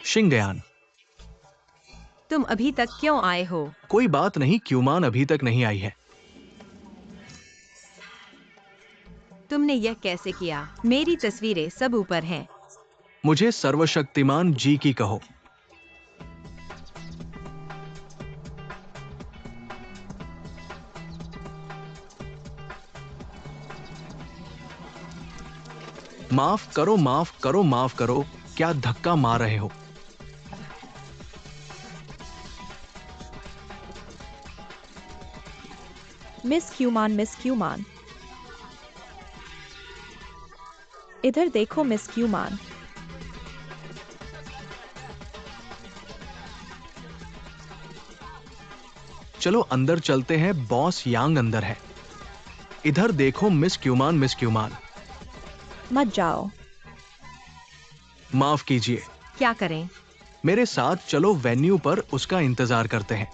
[SPEAKER 1] शिंगयान,
[SPEAKER 3] तुम अभी तक क्यों आए हो?
[SPEAKER 1] कोई बात नहीं, क्यूमान अभी तक नहीं आई है।
[SPEAKER 3] तुमने यह कैसे किया? मेरी तस्वीरें सब ऊपर हैं।
[SPEAKER 1] मुझे सर्वशक्तिमान जी की कहो। माफ करो, माफ करो, माफ करो। क्या धक्का मार रहे हो?
[SPEAKER 2] मिस क्यूमान, मिस क्यूमान, इधर देखो मिस क्यूमान।
[SPEAKER 1] चलो अंदर चलते हैं, बॉस यांग अंदर है। इधर देखो मिस क्यूमान, मिस क्यूमान।
[SPEAKER 2] मत जाओ।
[SPEAKER 1] माफ कीजिए।
[SPEAKER 3] क्या करें?
[SPEAKER 1] मेरे साथ चलो, वेन्यू पर उसका इंतजार करते हैं।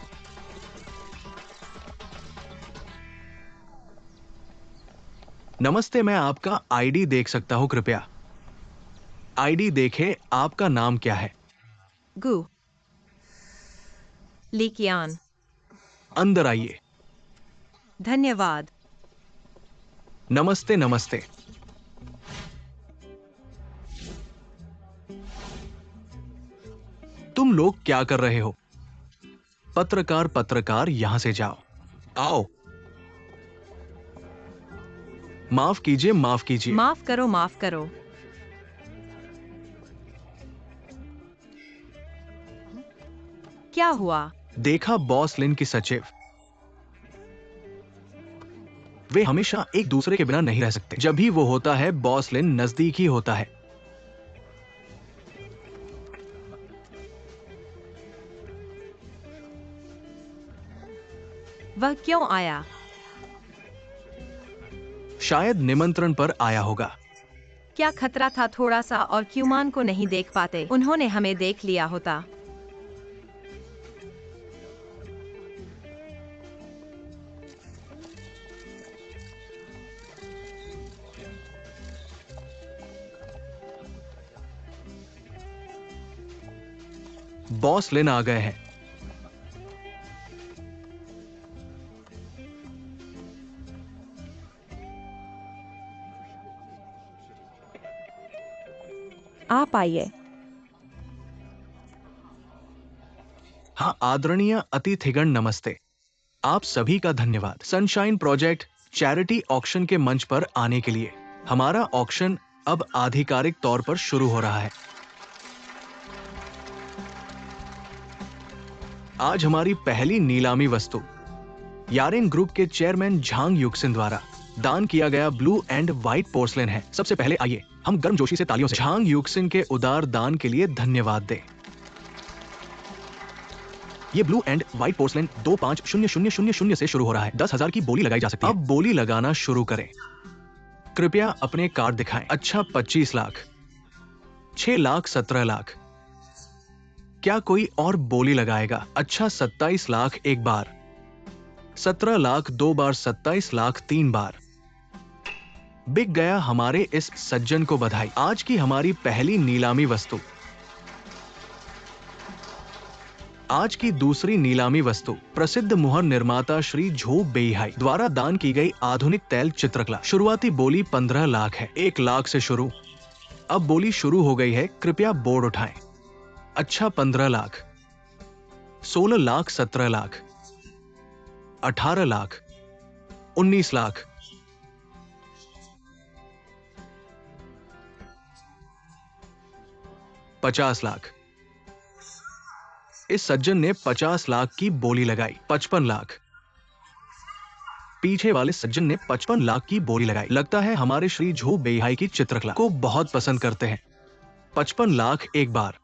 [SPEAKER 1] नमस्ते, मैं आपका आईडी देख सकता हूं कृपया? आईडी देखे, आपका नाम क्या है?
[SPEAKER 3] गु लीकियान।
[SPEAKER 1] अंदर आइए।
[SPEAKER 3] धन्यवाद।
[SPEAKER 1] नमस्ते, नमस्ते। तुम लोग क्या कर रहे हो? पत्रकार, पत्रकार, यहां से जाओ। आओ। माफ कीजिए, माफ कीजिए।
[SPEAKER 3] माफ करो, माफ करो। क्या हुआ?
[SPEAKER 1] देखा बॉस लिन की सचिव। वे हमेशा एक दूसरे के बिना नहीं रह सकते। जब भी वो होता है, बॉस लिन नजदीक ही होता है।
[SPEAKER 3] वह क्यों आया?
[SPEAKER 1] शायद निमंत्रण पर आया होगा।
[SPEAKER 3] क्या खतरा था थोड़ा सा और क्यूमान को नहीं देख पाते? उन्होंने हमें देख लिया होता।
[SPEAKER 1] बॉस लिन आ गए हैं।
[SPEAKER 2] आप आइए।
[SPEAKER 1] हाँ, आदरणीय अतिथिगण, नमस्ते। आप सभी का धन्यवाद सनशाइन प्रोजेक्ट चैरिटी ऑक्शन के मंच पर आने के लिए। हमारा ऑक्शन अब आधिकारिक तौर पर शुरू हो रहा है। आज हमारी पहली नीलामी वस्तु यारिंग ग्रुप के चेयरमैन झांग युक्सिन द्वारा दान किया गया ब्लू एंड व्हाइट पोर्सलेन है। सबसे पहले आइए हम गर्मजोशी से तालियों से झांग युक्सिन के उदार दान के लिए धन्यवाद दें। ये ब्लू एंड व्हाइट पोर्सलेन 250000 से शुरू हो रहा है। 10,000 की बोली लगाई जा सकती है। अब बोली लगाना शुरू करें। कृपया अपने कार्ड दिखाएं। अच्छा, 25 लाख, 6 लाख, 17 लाख। क्या कोई और बोली लगाएगा? अच्छा, 27 लाख एक बार, 17 लाख दो बार, 27 लाख तीन बार, बिक गया हमारे इस सज्जन को बधाई। आज की हमारी पहली नीलामी वस्तु। आज की दूसरी नीलामी वस्तु प्रसिद्ध मुहर निर्माता श्री झो बेईहाई द्वारा दान की गई आधुनिक तैल चित्रकला। शुरुआती बोली 15 लाख है। 1 लाख से शुरू। अब बोली शुरू हो गई है, कृपया बोर्ड उठाएं। अच्छा 15 लाख, 16 लाख, 17 लाख, 18 लाख, 19 लाख, 50 लाख। इस सज्जन ने 50 लाख की बोली लगाई। 55 लाख। पीछे वाले सज्जन ने 55 लाख की बोली लगाई। लगता है हमारे श्री झो बेईहाई की चित्रकला को बहुत पसंद करते हैं। 55 लाख एक बार।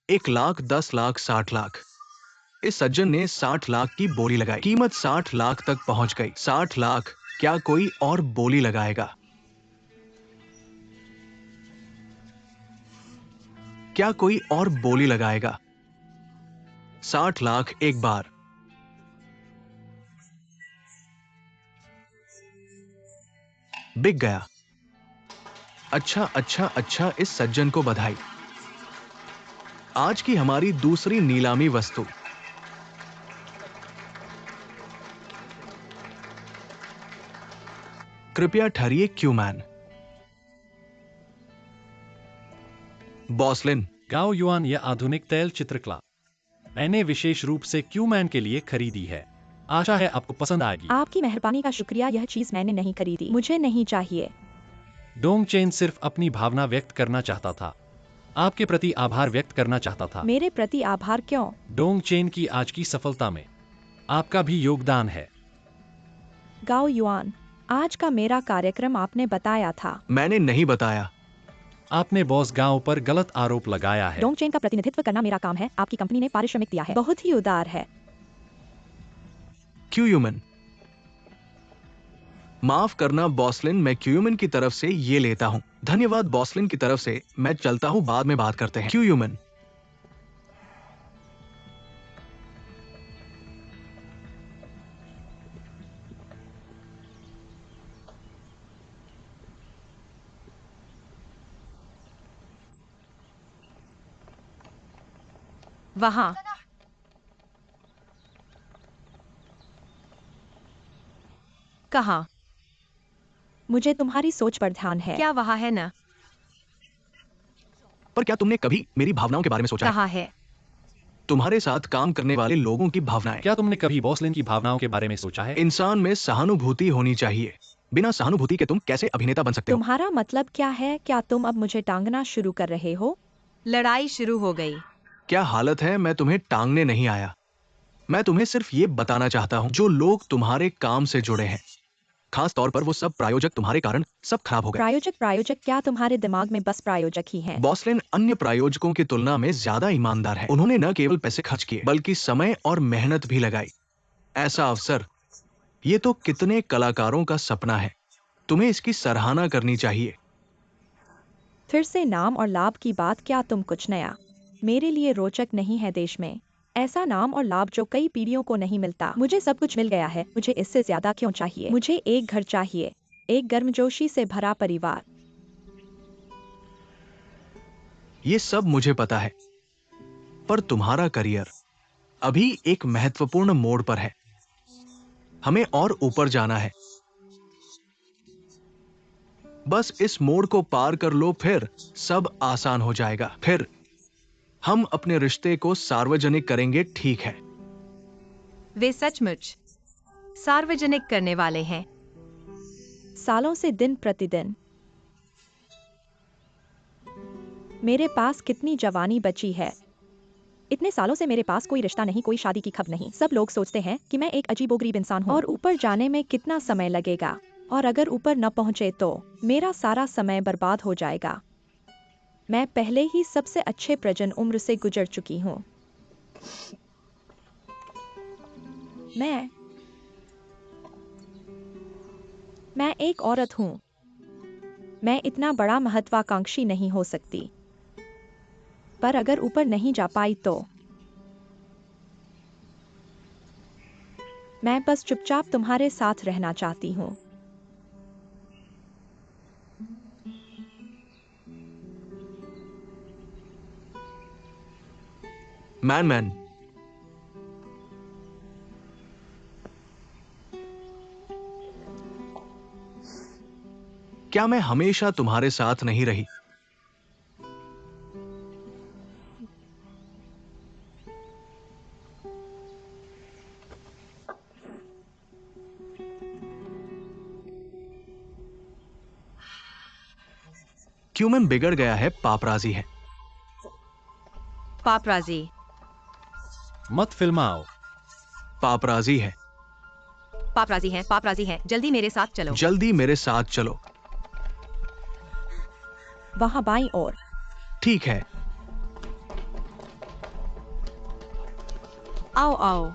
[SPEAKER 1] 1 लाख, 10 लाख, 60 लाख। इस सज्जन ने 60 लाख की बोली लगाई। कीमत 60 लाख तक पहुंच गई। 60 लाख। क्या कोई और बोली लगाएगा? क्या कोई और बोली लगाएगा? 60 लाख एक बार। बिक गया। अच्छा अच्छा अच्छा, इस सज्जन को बधाई। आज की हमारी दूसरी नीलामी वस्तु। कृपया ठहरिए क्यूमैन। बॉसलिन।
[SPEAKER 4] गाओ युआन यह आधुनिक तैल चित्रकला मैंने विशेष रूप से क्यूमैन के लिए खरीदी है। आशा है आपको पसंद आएगी।
[SPEAKER 2] आपकी मेहरबानी का शुक्रिया, यह चीज मैंने नहीं खरीदी, मुझे नहीं चाहिए।
[SPEAKER 4] डोंगचेन सिर्फ अपनी भावना व्यक्त करना चाहता था। आपके प्रति आभार व्यक्त करना चाहता था।
[SPEAKER 2] मेरे प्रति आभार क्यों?
[SPEAKER 4] डोंगचेन की आज की सफलता में आपका भी योगदान है।
[SPEAKER 2] गाओ युआन, आज का मेरा कार्यक्रम आपने बताया था।
[SPEAKER 1] मैंने नहीं बताया।
[SPEAKER 4] आपने बॉस गांव पर गलत आरोप लगाया है।
[SPEAKER 2] डोंगचेन का प्रतिनिधित्व करना मेरा काम है। आपकी कंपनी ने पारिश्रमिक दिया है, बहुत ही उदार है।
[SPEAKER 1] क्यूयूमन। माफ करना बॉसलिन, मैं क्यूयूमन की तरफ से ये लेता हूं। धन्यवाद बॉसलिन की तरफ से, मैं चलता हूं, बाद में बात करते हैं। क्यूयूमन।
[SPEAKER 3] वहाँ कहाँ?
[SPEAKER 2] मुझे तुम्हारी सोच पर ध्यान है।
[SPEAKER 3] क्या वहाँ है ना?
[SPEAKER 1] पर क्या तुमने कभी मेरी भावनाओं के बारे में सोचा है?
[SPEAKER 3] कहाँ है?
[SPEAKER 1] तुम्हारे साथ काम करने वाले लोगों की भावनाएं।
[SPEAKER 4] क्या तुमने कभी बॉसलिन की भावनाओं के बारे में सोचा है?
[SPEAKER 1] इंसान में सहानुभूति होनी चाहिए। बिना सहानुभूति के तुम कैसे अभिनेता बन सकते हो?
[SPEAKER 2] तुम्हारा मतलब क्या है? क्या तुम अब मुझे टांगना शुरू कर रहे हो?
[SPEAKER 3] लड़ाई शुरू हो गई।
[SPEAKER 1] क्या हालत है? मैं तुम्हें टांगने नहीं आया। मैं तुम्हें सिर्फ ये बताना चाहता हूं, जो लोग तुम्हारे काम से जुड़े हैं, खास तौर पर वो सब प्रायोजक, तुम्हारे कारण सब खराब हो गए।
[SPEAKER 2] प्रायोजक क्या तुम्हारे दिमाग में बस प्रायोजक ही हैं?
[SPEAKER 1] बॉसलिन अन्य प्रायोजकों की तुलना में ज्यादा ईमानदार है। उन्होंने न केवल पैसे खर्च किए बल्कि समय और मेहनत भी लगाई। ऐसा अवसर, ये तो कितने कलाकारों का सपना है। तुम्हें इसकी सराहना करनी चाहिए।
[SPEAKER 2] फिर से नाम और लाभ की बात। क्या तुम कुछ नया मेरे लिए रोचक नहीं है? देश में ऐसा नाम और लाभ जो कई पीढ़ियों को नहीं मिलता। मुझे सब कुछ मिल गया है, मुझे इससे ज्यादा क्यों चाहिए? मुझे एक घर चाहिए, एक गर्मजोशी से भरा परिवार।
[SPEAKER 1] ये सब मुझे पता है, पर तुम्हारा करियर अभी एक महत्वपूर्ण मोड़ पर है। हमें और ऊपर जाना है। बस इस मोड़ को पार कर लो, फिर सब आसान हो जाएगा। फिर हम अपने रिश्ते को सार्वजनिक करेंगे, ठीक है?
[SPEAKER 3] वे सचमुच सार्वजनिक करने वाले हैं।
[SPEAKER 2] सालों से दिन प्रतिदिन मेरे पास कितनी जवानी बची है। इतने सालों से मेरे पास कोई रिश्ता नहीं, कोई शादी की खबर नहीं। सब लोग सोचते हैं कि मैं एक अजीबोगरीब इंसान हूँ। और ऊपर जाने में कितना समय लगेगा, और अगर ऊपर न पहुंचे तो मेरा सारा समय बर्बाद हो जाएगा। मैं पहले ही सबसे अच्छे प्रजन उम्र से गुजर चुकी हूँ। मैं एक औरत हूँ। मैं इतना बड़ा महत्वाकांक्षी नहीं हो सकती। पर अगर ऊपर नहीं जा पाई तो मैं बस चुपचाप तुम्हारे साथ रहना चाहती हूँ।
[SPEAKER 1] मैन, क्या मैं हमेशा तुम्हारे साथ नहीं रही? क्यूमन बिगड़ गया है, पापराजी है।
[SPEAKER 3] पापराजी।
[SPEAKER 4] मत फिल्माओ।
[SPEAKER 1] पापराजी है।
[SPEAKER 3] पापराजी हैं, पापराजी हैं, जल्दी मेरे साथ चलो।
[SPEAKER 1] जल्दी मेरे साथ चलो।
[SPEAKER 2] वहाँ बाईं ओर।
[SPEAKER 1] ठीक है।
[SPEAKER 3] आओ आओ।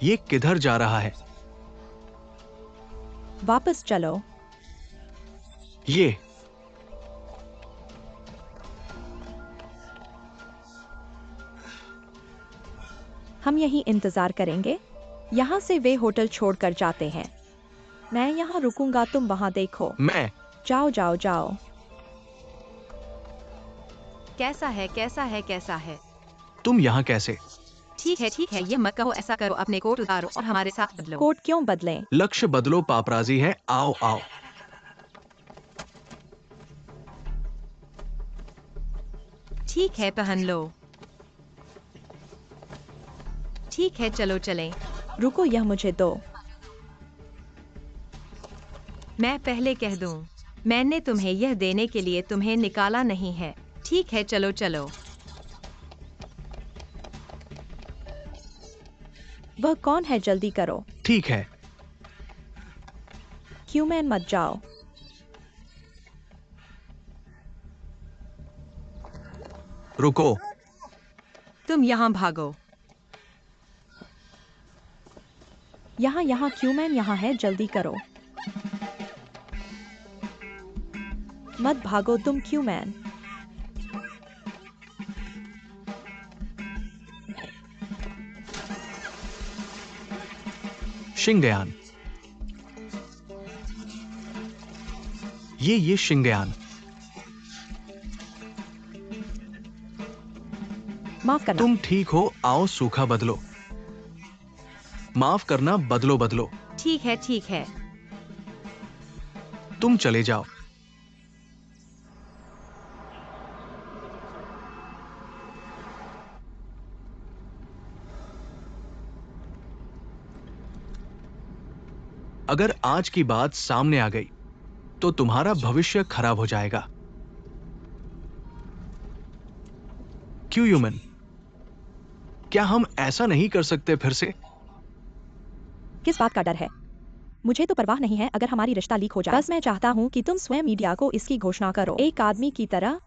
[SPEAKER 1] ये किधर जा रहा है?
[SPEAKER 2] वापस चलो।
[SPEAKER 1] ये
[SPEAKER 2] हम यहीं इंतजार करेंगे। यहाँ से वे होटल छोड़कर जाते हैं। मैं यहाँ रुकूंगा, तुम वहाँ देखो।
[SPEAKER 1] मैं
[SPEAKER 2] जाओ जाओ जाओ।
[SPEAKER 3] कैसा है, कैसा है, कैसा है?
[SPEAKER 1] तुम यहाँ कैसे?
[SPEAKER 3] ठीक है, ये मत कहो, ऐसा करो, अपने कोट उतारो और हमारे साथ बदलो।
[SPEAKER 2] कोट क्यों बदलें?
[SPEAKER 1] लक्ष्य बदलो, पापराजी है। आओ आओ।
[SPEAKER 3] ठीक है, पहन लो। ठीक है, चलो चलें।
[SPEAKER 2] रुको, यह मुझे दो।
[SPEAKER 3] मैं पहले कह दूं, मैंने तुम्हें यह देने के लिए तुम्हें निकाला नहीं है। ठीक है, चलो चलो।
[SPEAKER 2] वह कौन है? जल्दी करो।
[SPEAKER 1] ठीक है।
[SPEAKER 2] क्यूमैन, मत जाओ।
[SPEAKER 1] रुको।
[SPEAKER 3] तुम यहाँ भागो।
[SPEAKER 2] यहाँ यहाँ क्यूमैन यहाँ है, जल्दी करो। मत भागो तुम, क्यूमैन।
[SPEAKER 1] शिंगयान। ये शिंगयान।
[SPEAKER 2] माफ करना।
[SPEAKER 1] तुम ठीक हो, आओ सूखा बदलो। माफ करना, बदलो बदलो।
[SPEAKER 3] ठीक है, ठीक है।
[SPEAKER 1] तुम चले जाओ। अगर आज की बात सामने आ गई तो तुम्हारा भविष्य खराब हो जाएगा। क्यों ह्यूमन? क्या हम ऐसा नहीं कर सकते फिर से?
[SPEAKER 2] किस बात का डर है? मुझे तो परवाह नहीं है अगर हमारी रिश्ता लीक हो जाए। बस मैं चाहता हूँ कि तुम स्वयं मीडिया को इसकी घोषणा करो, एक आदमी की तरह।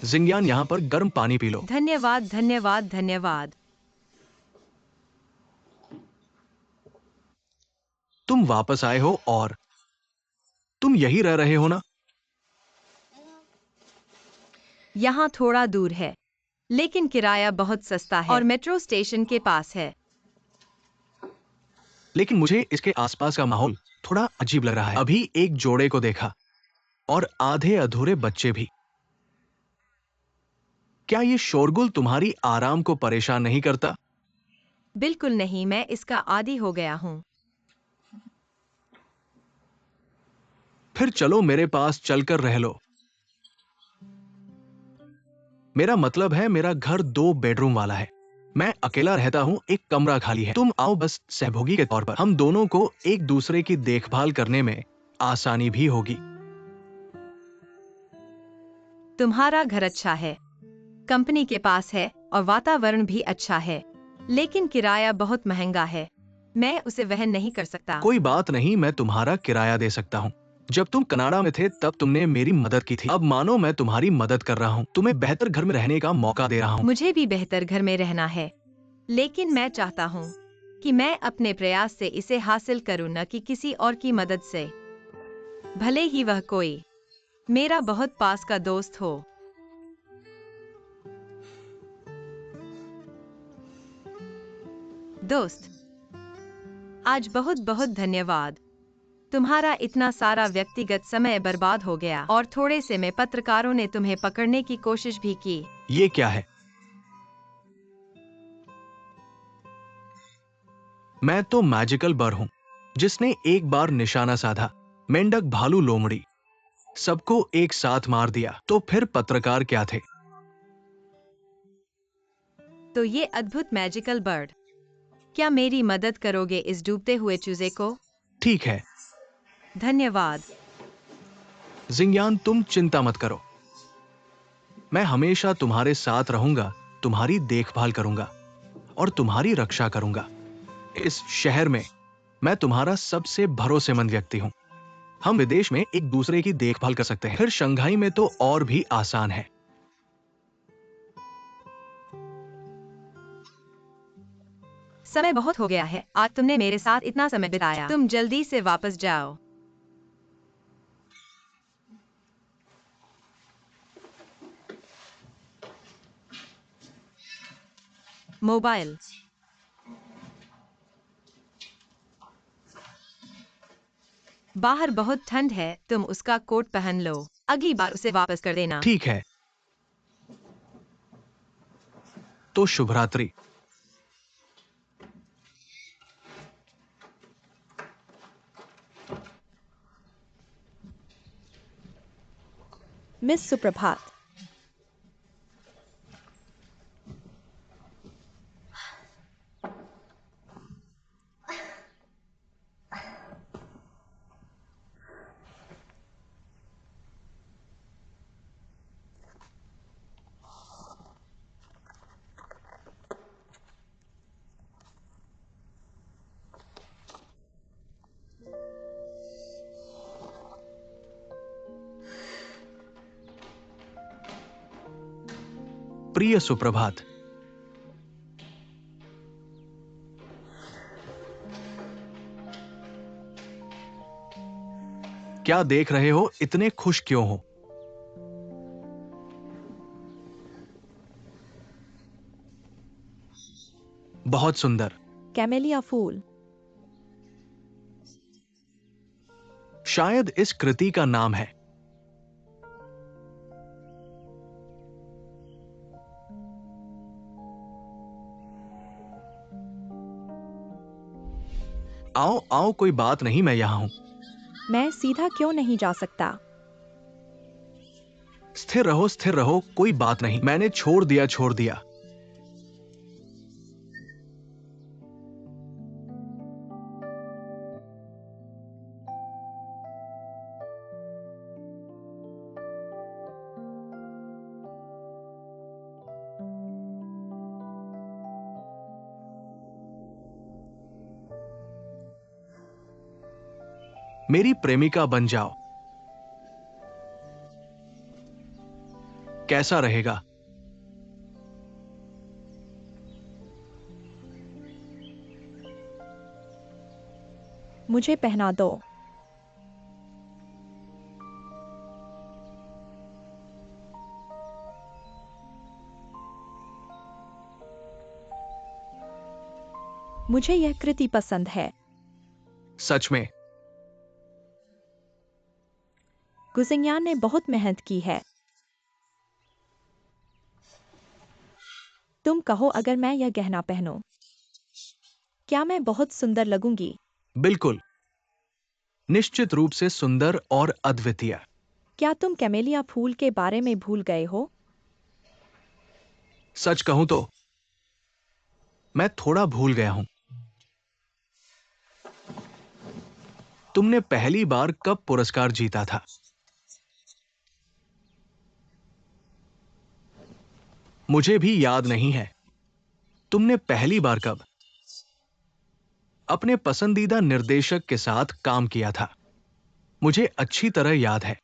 [SPEAKER 1] जिंगयान, यहां पर गर्म पानी पी लो।
[SPEAKER 3] धन्यवाद, धन्यवाद, धन्यवाद।
[SPEAKER 1] तुम वापस आए हो और तुम यही रह रहे हो ना?
[SPEAKER 3] यहाँ थोड़ा दूर है, लेकिन किराया बहुत सस्ता है और मेट्रो स्टेशन के पास है।
[SPEAKER 1] लेकिन मुझे इसके आसपास का माहौल थोड़ा अजीब लग रहा है। अभी एक जोड़े को देखा और आधे अधूरे बच्चे भी। क्या ये शोरगुल तुम्हारी आराम को परेशान नहीं करता?
[SPEAKER 3] बिल्कुल नहीं, मैं इसका आदी हो गया हूँ।
[SPEAKER 1] फिर चलो मेरे पास चलकर रह लो। मेरा मतलब है, मेरा घर 2 बेडरूम वाला है। मैं अकेला रहता हूँ, एक कमरा खाली है। तुम आओ, बस सहयोगी के तौर पर। हम दोनों को एक दूसरे की देखभाल करने में आसानी भी होगी।
[SPEAKER 3] तुम्हारा घर अच्छा है, कंपनी के पास है और वातावरण भी अच्छा है। लेकिन किराया बहुत महंगा है, मैं उसे वहन नहीं कर सकता।
[SPEAKER 1] कोई बात नहीं, मैं तुम्हारा किराया दे सकता हूँ। जब तुम कनाडा में थे तब तुमने मेरी मदद की थी। अब मानो मैं तुम्हारी मदद कर रहा हूँ, तुम्हें बेहतर घर में रहने का मौका दे रहा हूँ।
[SPEAKER 3] मुझे भी बेहतर घर में रहना है, लेकिन मैं चाहता हूँ कि मैं अपने प्रयास से इसे हासिल करूँ, न कि किसी और की मदद से, भले ही वह कोई मेरा बहुत पास का दोस्त हो। दोस्त, आज बहुत बहुत धन्यवाद। तुम्हारा इतना सारा व्यक्तिगत समय बर्बाद हो गया और थोड़े से में पत्रकारों ने तुम्हें पकड़ने की कोशिश भी की।
[SPEAKER 1] ये क्या है? मैं तो मैजिकल बर हूँ जिसने एक बार निशाना साधा। मेंढक, भालू, लोमड़ी, सबको एक साथ मार दिया। तो फिर पत्रकार क्या थे?
[SPEAKER 3] तो ये अद्भुत मैजिकल बर्ड, क्या मेरी मदद करोगे इस डूबते हुए चूजे को?
[SPEAKER 1] ठीक है
[SPEAKER 3] धन्यवाद।
[SPEAKER 1] जिंगयान, तुम चिंता मत करो। मैं हमेशा तुम्हारे साथ रहूंगा, तुम्हारी देखभाल करूंगा और तुम्हारी रक्षा करूंगा। इस शहर में मैं तुम्हारा सबसे भरोसेमंद व्यक्ति हूं। हम विदेश में एक दूसरे की देखभाल कर सकते हैं, फिर शंघाई में तो और भी आसान है।
[SPEAKER 3] समय बहुत हो गया है, आज तुमने मेरे साथ इतना समय बिताया, तुम जल्दी से वापस जाओ। मोबाइल। बाहर बहुत ठंड है, तुम उसका कोट पहन लो, अगली बार उसे वापस कर देना।
[SPEAKER 1] ठीक है, तो शुभ रात्रि।
[SPEAKER 2] मिस सुप्रभात।
[SPEAKER 1] प्रिय सुप्रभात। क्या देख रहे हो? इतने खुश क्यों हो? बहुत सुंदर।
[SPEAKER 2] कैमेलिया फूल।
[SPEAKER 1] शायद इस कृति का नाम है। आओ आओ, कोई बात नहीं, मैं यहां हूं।
[SPEAKER 2] मैं सीधा क्यों नहीं जा सकता?
[SPEAKER 1] स्थिर रहो, कोई बात नहीं। मैंने छोड़ दिया। मेरी प्रेमिका बन जाओ। कैसा रहेगा?
[SPEAKER 2] मुझे पहना दो। मुझे यह कृति पसंद है।
[SPEAKER 1] सच में?
[SPEAKER 2] गुजिंगयान ने बहुत मेहनत की है। तुम कहो, अगर मैं यह गहना पहनूं, क्या मैं बहुत सुंदर लगूंगी?
[SPEAKER 1] बिल्कुल, निश्चित रूप से सुंदर और अद्वितीय।
[SPEAKER 2] क्या तुम कैमेलिया फूल के बारे में भूल गए हो?
[SPEAKER 1] सच कहूं तो मैं थोड़ा भूल गया हूं। तुमने पहली बार कब पुरस्कार जीता था? मुझे भी याद नहीं है। तुमने पहली बार कब अपने पसंदीदा निर्देशक के साथ काम किया था? मुझे अच्छी तरह याद है।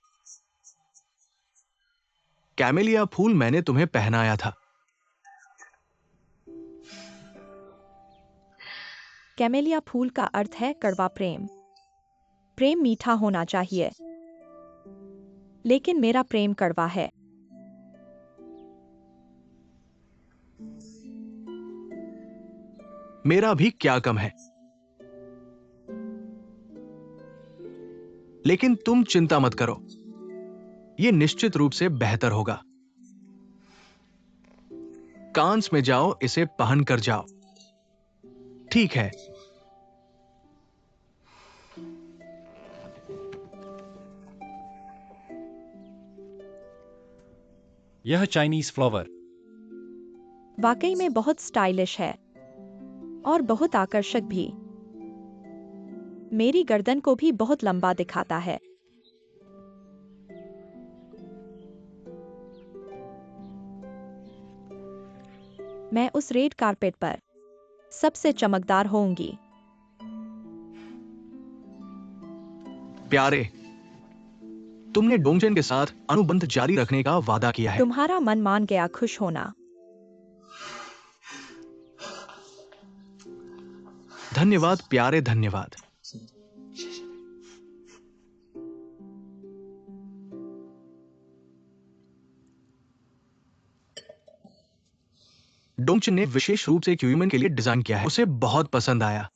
[SPEAKER 1] कैमेलिया फूल मैंने तुम्हें पहनाया था।
[SPEAKER 2] कैमेलिया फूल का अर्थ है कड़वा प्रेम। प्रेम मीठा होना चाहिए, लेकिन मेरा प्रेम कड़वा है।
[SPEAKER 1] मेरा भी क्या कम है, लेकिन तुम चिंता मत करो, यह निश्चित रूप से बेहतर होगा। कांस में जाओ, इसे पहन कर जाओ। ठीक है।
[SPEAKER 4] यह चाइनीज फ्लावर
[SPEAKER 2] वाकई में बहुत स्टाइलिश है और बहुत आकर्षक भी। मेरी गर्दन को भी बहुत लंबा दिखाता है। मैं उस रेड कारपेट पर सबसे चमकदार होऊंगी।
[SPEAKER 1] प्यारे, तुमने डोंगचेन के साथ अनुबंध जारी रखने का वादा किया है।
[SPEAKER 2] तुम्हारा मन मान गया, खुश होना।
[SPEAKER 1] धन्यवाद प्यारे, धन्यवाद। डोंगचेन ने विशेष रूप से क्यूमन के लिए डिजाइन किया है। उसे बहुत पसंद आया।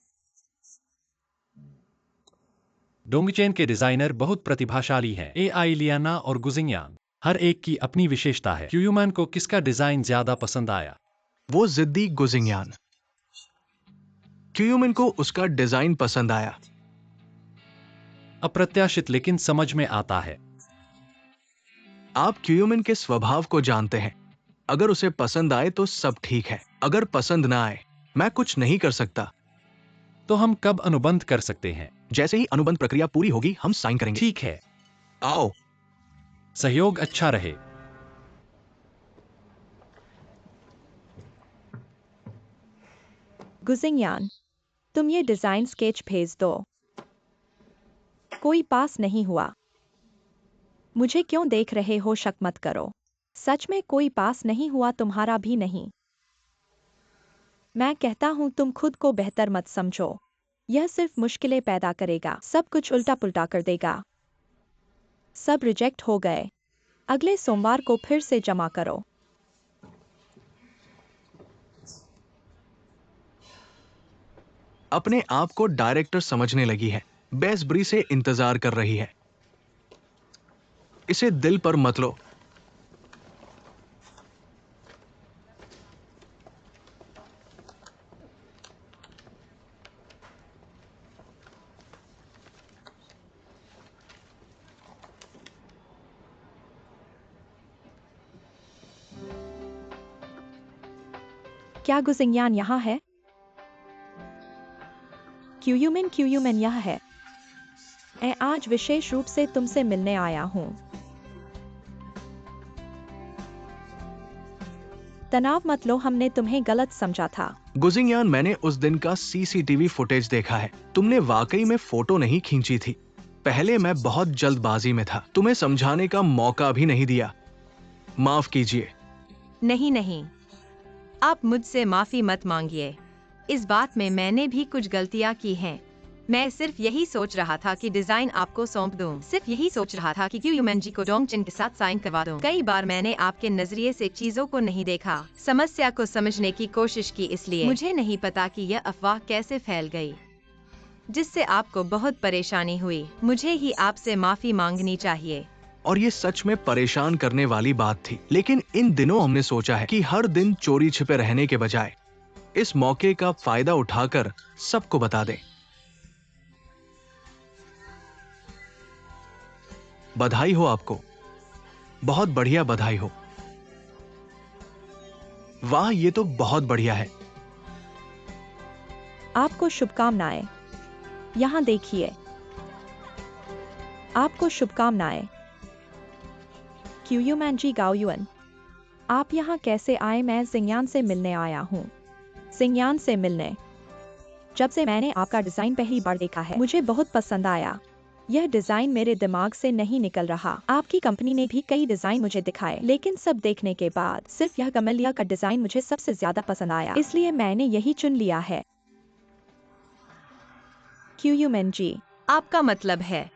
[SPEAKER 4] डोंगचेन के डिजाइनर बहुत प्रतिभाशाली हैं। एआई लियाना और गुजिंगयान, हर एक की अपनी विशेषता है। क्यूमन को किसका डिजाइन ज्यादा पसंद आया?
[SPEAKER 1] वो जिद्दी गुजिंगयान। क्यूमन को उसका डिजाइन पसंद आया।
[SPEAKER 4] अप्रत्याशित लेकिन समझ में आता है।
[SPEAKER 1] आप क्यूमन के स्वभाव को जानते हैं। अगर उसे पसंद आए तो सब ठीक है, अगर पसंद ना आए मैं कुछ नहीं कर सकता।
[SPEAKER 4] तो हम कब अनुबंध कर सकते हैं?
[SPEAKER 1] जैसे ही अनुबंध प्रक्रिया पूरी होगी हम साइन करेंगे।
[SPEAKER 4] ठीक है।
[SPEAKER 1] आओ।
[SPEAKER 4] सहयोग अच्छा रहे।
[SPEAKER 2] गुजिंगयान, तुम ये डिजाइन स्केच भेज दो। कोई पास नहीं हुआ। मुझे क्यों देख रहे हो? शक मत करो। सच में कोई पास नहीं हुआ, तुम्हारा भी नहीं। मैं कहता हूं तुम खुद को बेहतर मत समझो। यह सिर्फ मुश्किलें पैदा करेगा, सब कुछ उल्टा पुल्टा कर देगा। सब रिजेक्ट हो गए। अगले सोमवार को फिर से जमा करो।
[SPEAKER 1] अपने आप को डायरेक्टर समझने लगी है, बेसब्री से इंतजार कर रही है। इसे दिल पर मत लो।
[SPEAKER 2] क्या गुजिंगयान यहाँ है? क्यूमन यह है। मैं आज विशेष रूप से तुमसे मिलने आया हूँ। तनाव मत लो, हमने तुम्हें गलत समझा था।
[SPEAKER 1] गुजिंगयान, मैंने उस दिन का सीसीटीवी फुटेज देखा है। तुमने वाकई में फोटो नहीं खींची थी। पहले मैं बहुत जल्दबाजी में था, तुम्हें समझाने का मौका भी नहीं दिया। माफ कीजिए।
[SPEAKER 3] नहीं नहीं, आप मुझसे माफी मत मांगिए। इस बात में मैंने भी कुछ गलतियां की हैं। मैं सिर्फ यही सोच रहा था कि डिजाइन आपको सौंप दूं। सिर्फ यही सोच रहा था कि क्यूमन जी को डोंगचेन के साथ साइन करवा दूं। कई बार मैंने आपके नजरिए से चीजों को नहीं देखा, समस्या को समझने की कोशिश की, इसलिए मुझे नहीं पता कि यह अफवाह कैसे फैल गई, जिससे आपको बहुत परेशानी हुई। मुझे ही आपसे माफी मांगनी चाहिए।
[SPEAKER 1] और ये सच में परेशान करने वाली बात थी, लेकिन इन दिनों हमने सोचा है कि हर दिन चोरी छिपे रहने के बजाय इस मौके का फायदा उठाकर सबको बता दें। बधाई हो आपको, बहुत बढ़िया बधाई हो। वाह, ये तो बहुत बढ़िया है।
[SPEAKER 2] आपको शुभकामनाएं। यहाँ देखिए। आपको शुभकामनाएं। क्यूमन जी गाओयुन, आप यहाँ कैसे आए? मैं जिंगयान से मिलने आया हूँ। सिंगयान से मिलने। जब से मैंने आपका डिजाइन पहली बार देखा है, मुझे बहुत पसंद आया। यह डिजाइन मेरे दिमाग से नहीं निकल रहा। आपकी कंपनी ने भी कई डिजाइन मुझे दिखाए, लेकिन सब देखने के बाद सिर्फ यह कमेलिया का डिजाइन मुझे सबसे ज्यादा पसंद आया, इसलिए मैंने यही चुन लिया है। क्यूयूमेन जी।
[SPEAKER 3] आपका मतलब है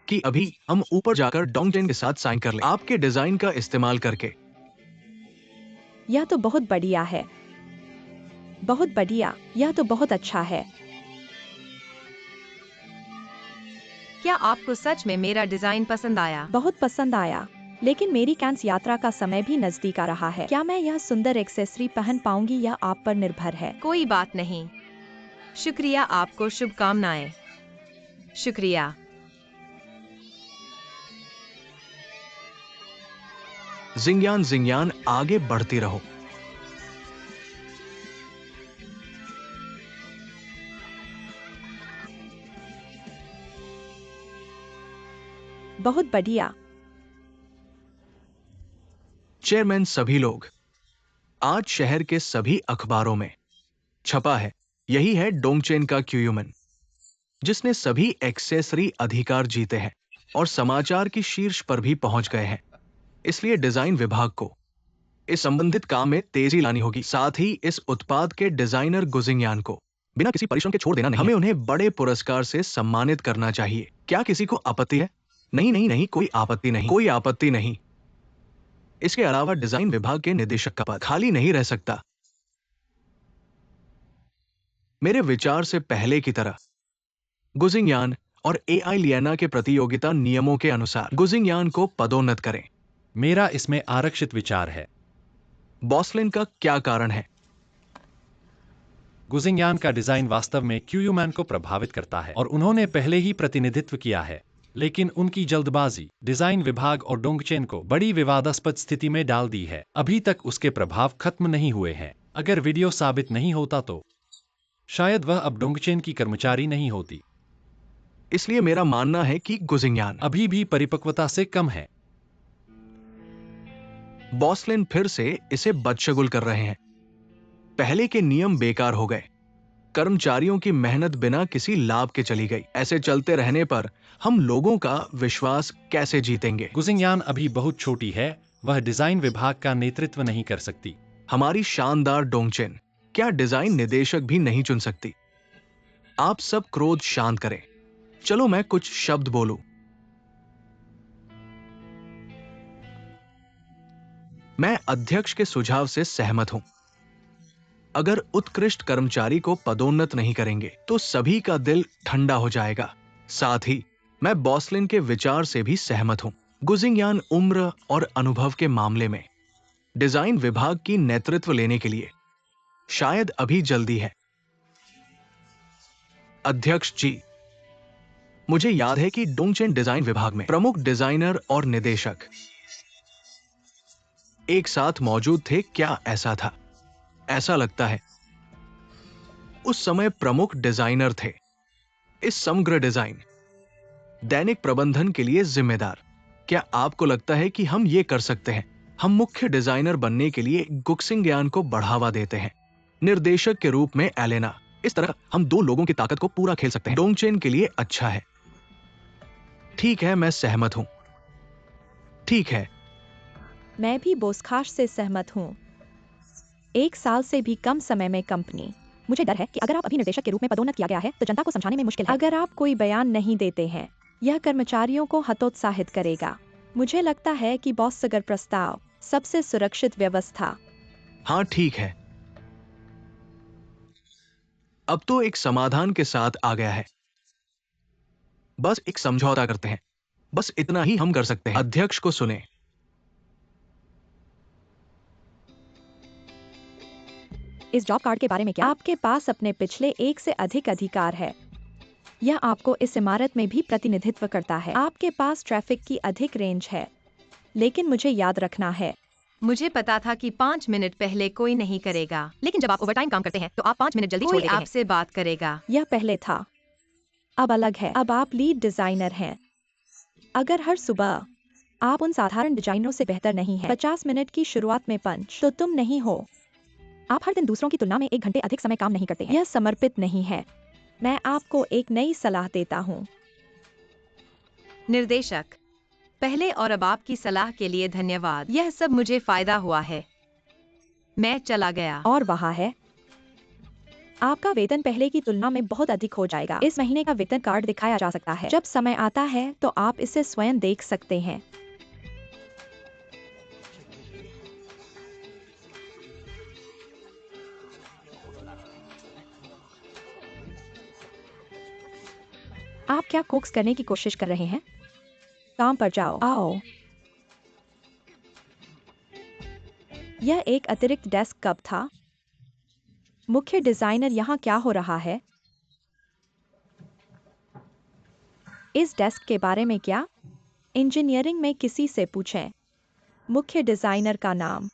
[SPEAKER 1] कि अभी हम ऊपर जाकर डोंगचेन के साथ साइन कर लें, आपके डिजाइन का इस्तेमाल करके।
[SPEAKER 2] यह तो बहुत बढ़िया है, बहुत बढ़िया, यह तो बहुत अच्छा है।
[SPEAKER 3] क्या आपको सच में मेरा डिजाइन पसंद आया?
[SPEAKER 2] बहुत पसंद आया, लेकिन मेरी कैंस यात्रा का समय भी नजदीक आ रहा है। क्या मैं यह सुंदर एक्सेसरी पहन पाऊंगी या आप पर निर्भर है?
[SPEAKER 3] कोई बात नहीं। शुक्रिया, आपको शुभकामनाएं। शुक्रिया।
[SPEAKER 1] जिंगयान जिंगयान, आगे बढ़ती रहो।
[SPEAKER 2] बहुत बढ़िया।
[SPEAKER 1] चेयरमैन, सभी लोग, आज शहर के सभी अखबारों में छपा है, यही है डोंगचेन का क्यूयूमन, जिसने सभी एक्सेसरी अधिकार जीते हैं और समाचार की शीर्ष पर भी पहुंच गए हैं। इसलिए डिजाइन विभाग को इस संबंधित काम में तेजी लानी होगी। साथ ही इस उत्पाद के डिजाइनर गुजिंगयान को बिना किसी परिश्रम के छोड़ देना नहीं। हमें उन्हें बड़े पुरस्कार से सम्मानित करना चाहिए। क्या किसी को आपत्ति है? नहीं नहीं नहीं, कोई आपत्ति नहीं, कोई आपत्ति नहीं। इसके अलावा डिजाइन विभाग के निदेशक का पद खाली नहीं रह सकता। मेरे विचार से पहले की तरह गुजिंगयान और एआई लियाना के प्रतियोगिता नियमों के अनुसार गुजिंगयान को पदोन्नत करें।
[SPEAKER 4] मेरा इसमें आरक्षित विचार है।
[SPEAKER 1] बॉसलिन का क्या कारण है?
[SPEAKER 4] गुजिंगयान का डिजाइन वास्तव में क्यूयूमैन को प्रभावित करता है और उन्होंने पहले ही प्रतिनिधित्व किया है, लेकिन उनकी जल्दबाजी डिजाइन विभाग और डोंगचेन को बड़ी विवादास्पद स्थिति में डाल दी है। अभी तक उसके प्रभाव खत्म नहीं हुए हैं। अगर वीडियो साबित नहीं होता तो शायद वह अब डोंगचेन की कर्मचारी नहीं होती।
[SPEAKER 1] इसलिए मेरा मानना है कि गुजिंगयान
[SPEAKER 4] अभी भी परिपक्वता से कम है।
[SPEAKER 1] बॉसलिन फिर से इसे बदशगुल कर रहे हैं। पहले के नियम बेकार हो गए। कर्मचारियों की मेहनत बिना किसी लाभ के चली गई। ऐसे चलते रहने पर हम लोगों का विश्वास कैसे जीतेंगे?
[SPEAKER 4] गुजिंगयान अभी बहुत छोटी है, वह डिजाइन विभाग का नेतृत्व नहीं कर सकती।
[SPEAKER 1] हमारी शानदार डोंगचेन क्या डिजाइन निदेशक भी नहीं चुन सकती? आप सब क्रोध शांत करें। चलो मैं कुछ शब्द बोलूं। मैं अध्यक्ष के सुझाव से सहमत हूं। अगर उत्कृष्ट कर्मचारी को पदोन्नत नहीं करेंगे तो सभी का दिल ठंडा हो जाएगा। साथ ही मैं बॉसलिन के विचार से भी सहमत हूं। गुजिंगयान उम्र और अनुभव के मामले में डिजाइन विभाग की नेतृत्व लेने के लिए शायद अभी जल्दी है। अध्यक्ष जी, मुझे याद है कि डोंगचेन डिजाइन विभाग में प्रमुख डिजाइनर और निदेशक एक साथ मौजूद थे। क्या ऐसा था? ऐसा लगता है। उस समय प्रमुख डिजाइनर थे। इस समग्र डिजाइन दैनिक प्रबंधन के लिए जिम्मेदार। क्या आपको लगता है कि हम ये कर सकते हैं? हम मुख्य डिजाइनर बनने के लिए गुजिंगयान को बढ़ावा देते हैं, निर्देशक के रूप में एलेना। इस तरह हम दो लोगों की ताकत को पूरा खेल सकते हैं। डोंगचेन के लिए अच्छा है। ठीक है, मैं सहमत हूं। ठीक है।
[SPEAKER 2] मैं भी बोसखाश से सहमत हूँ। 1 साल से भी कम समय में कंपनी। मुझे डर है कि अगर आप अभी निर्देशक के रूप में पदोन्नत किया गया है तो जनता को समझाने में मुश्किल है। अगर आप कोई बयान नहीं देते हैं, यह कर्मचारियों को हतोत्साहित करेगा। मुझे लगता है कि बॉस अगर प्रस्ताव सबसे सुरक्षित व्यवस्था।
[SPEAKER 1] हाँ ठीक है। अब तो एक समाधान के साथ आ गया है। बस एक समझौता करते हैं। बस इतना ही हम कर सकते हैं। अध्यक्ष को सुने।
[SPEAKER 2] इस जॉब कार्ड के बारे में क्या? आपके पास अपने पिछले 1 से अधिक अधिकार है। यह आपको इस इमारत में भी प्रतिनिधित्व करता है। आपके पास ट्रैफिक की अधिक रेंज है, लेकिन मुझे याद रखना है।
[SPEAKER 3] मुझे पता था कि 5 मिनट पहले कोई नहीं करेगा, लेकिन जब आप ओवरटाइम काम करते हैं तो आप 5 मिनट जल्दी छोड़ देते हैं। आपसे बात करेगा।
[SPEAKER 2] यह पहले था, अब अलग है। अब आप लीड डिजाइनर हैं। अगर हर सुबह आप उन साधारण डिजाइनरों से बेहतर नहीं हैं, 50 मिनट की शुरुआत में पंच, तो तुम नहीं हो। आप हर दिन दूसरों की तुलना में 1 घंटे अधिक समय काम नहीं करते हैं। यह समर्पित नहीं है। मैं आपको एक नई सलाह देता हूँ।
[SPEAKER 3] निर्देशक, पहले और अब आपकी सलाह के लिए धन्यवाद। यह सब मुझे फायदा हुआ है। मैं चला गया।
[SPEAKER 2] और वहाँ है, आपका वेतन पहले की तुलना में बहुत अधिक हो जाएगा। इस महीने का वेतन कार्ड दिखाया जा सकता है। जब समय आता है तो आप इसे स्वयं देख सकते हैं। आप क्या कोक्स करने की कोशिश कर रहे हैं? काम पर जाओ। आओ। यह एक अतिरिक्त डेस्क कब था? मुख्य डिजाइनर यहाँ क्या हो रहा है? इस डेस्क के बारे में क्या? इंजीनियरिंग में किसी से पूछें। मुख्य डिजाइनर का नाम।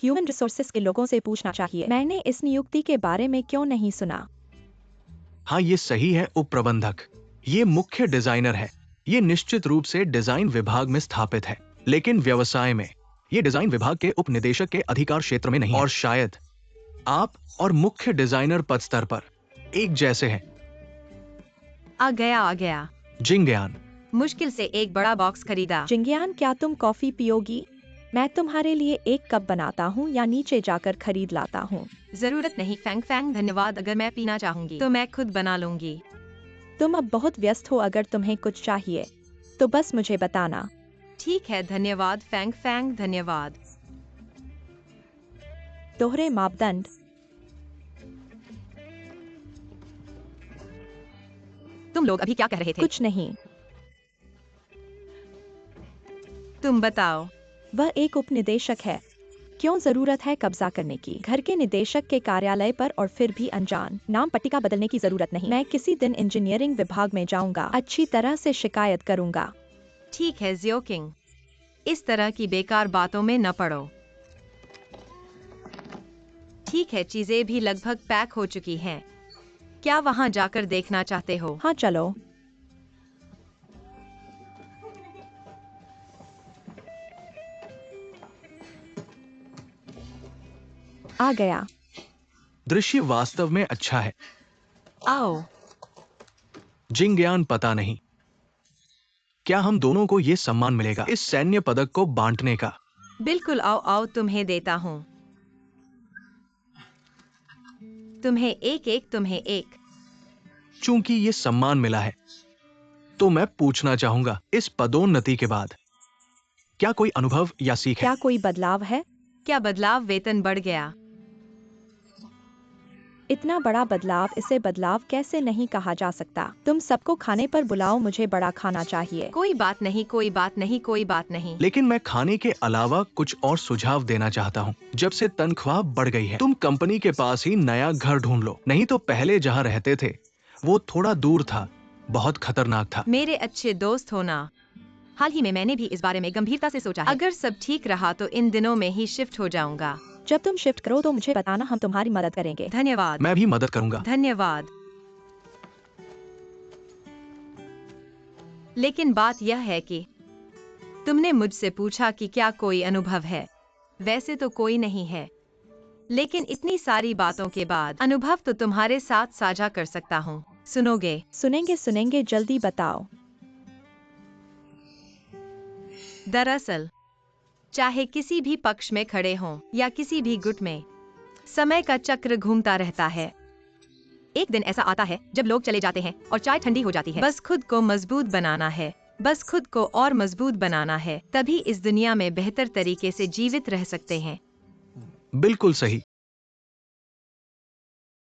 [SPEAKER 2] ह्यूमन रिसोर्सेज के लोगों से पूछना चाहिए। मैंने इस नियुक्ति के बारे में क्यों नहीं सुना?
[SPEAKER 1] हाँ, ये सही है उप प्रबंधक। ये मुख्य डिजाइनर है। ये निश्चित रूप से डिजाइन विभाग में स्थापित है, लेकिन व्यवसाय में ये डिजाइन विभाग के उप निदेशक के अधिकार क्षेत्र में नहीं है। और शायद आप और मुख्य डिजाइनर पद स्तर पर एक जैसे हैं।
[SPEAKER 3] आ गया।
[SPEAKER 1] जिंगयान,
[SPEAKER 3] मुश्किल से एक बड़ा बॉक्स खरीदा।
[SPEAKER 2] जिंगयान, क्या तुम कॉफी पियोगी? मैं तुम्हारे लिए एक कप बनाता हूँ या नीचे जाकर खरीद लाता हूँ।
[SPEAKER 3] जरूरत नहीं फैंग फैंग, धन्यवाद। अगर मैं पीना चाहूंगी तो मैं खुद बना लूंगी।
[SPEAKER 2] तुम अब बहुत व्यस्त हो। अगर तुम्हें कुछ चाहिए तो बस मुझे बताना।
[SPEAKER 3] ठीक है, धन्यवाद फैंग फैंग, धन्यवाद।
[SPEAKER 2] दोहरे मापदंड।
[SPEAKER 3] तुम लोग अभी क्या कह रहे थे?
[SPEAKER 2] कुछ नहीं।
[SPEAKER 3] तुम बताओ।
[SPEAKER 2] वह एक उपनिदेशक है। क्यों जरूरत है कब्जा करने की? घर के निदेशक के कार्यालय पर और फिर भी अनजान। नाम पट्टिका बदलने की जरूरत नहीं। मैं किसी दिन इंजीनियरिंग विभाग में जाऊंगा। अच्छी तरह से शिकायत करूंगा।
[SPEAKER 3] ठीक है ज़ियोकिंग, इस तरह की बेकार बातों में न पड़ो। ठीक है, चीजें भी लगभग पैक हो चुकी हैं। क्या वहां जाकर देखना चाहते हो?
[SPEAKER 2] हाँ, चलो। आ गया।
[SPEAKER 1] दृश्य वास्तव में अच्छा है।
[SPEAKER 3] आओ।
[SPEAKER 1] जिंगयान, पता नहीं क्या हम दोनों को ये सम्मान मिलेगा इस सैन्य पदक को बांटने का।
[SPEAKER 3] बिल्कुल, आओ तुम्हें देता हूँ। तुम्हें एक।
[SPEAKER 1] चूंकि ये सम्मान मिला है तो मैं पूछना चाहूंगा, इस पदोन्नति के बाद क्या कोई अनुभव या सीख है?
[SPEAKER 2] क्या कोई बदलाव है?
[SPEAKER 3] क्या बदलाव? वेतन बढ़ गया।
[SPEAKER 2] इतना बड़ा बदलाव, इसे बदलाव कैसे नहीं कहा जा सकता? तुम सबको खाने पर बुलाओ, मुझे बड़ा खाना चाहिए।
[SPEAKER 3] कोई बात नहीं।
[SPEAKER 1] लेकिन मैं खाने के अलावा कुछ और सुझाव देना चाहता हूँ। जब से तनख्वाह बढ़ गई है, तुम कंपनी के पास ही नया घर ढूंढ लो। नहीं तो पहले जहाँ रहते थे वो थोड़ा दूर था, बहुत खतरनाक था।
[SPEAKER 3] मेरे अच्छे दोस्त होना। हाल ही में मैंने भी इस बारे में गंभीरता से सोचा है। अगर सब ठीक रहा तो इन दिनों में ही शिफ्ट हो जाऊंगा।
[SPEAKER 2] जब तुम शिफ्ट करो तो मुझे बताना, हम तुम्हारी मदद करेंगे।
[SPEAKER 3] धन्यवाद।
[SPEAKER 1] मैं भी मदद करूंगा।
[SPEAKER 3] धन्यवाद। लेकिन बात यह है कि तुमने मुझसे पूछा कि क्या कोई अनुभव है। वैसे तो कोई नहीं है, लेकिन इतनी सारी बातों के बाद अनुभव तो तुम्हारे साथ साझा कर सकता हूँ। सुनोगे?
[SPEAKER 2] सुनेंगे, जल्दी बताओ।
[SPEAKER 3] दरअसल चाहे किसी भी पक्ष में खड़े हों या किसी भी गुट में, समय का चक्र घूमता रहता है। एक दिन ऐसा आता है जब लोग चले जाते हैं और चाय ठंडी हो जाती है। बस खुद को मजबूत बनाना है, बस खुद को और मजबूत बनाना है, तभी इस दुनिया में बेहतर तरीके से जीवित रह सकते हैं।
[SPEAKER 1] बिल्कुल सही।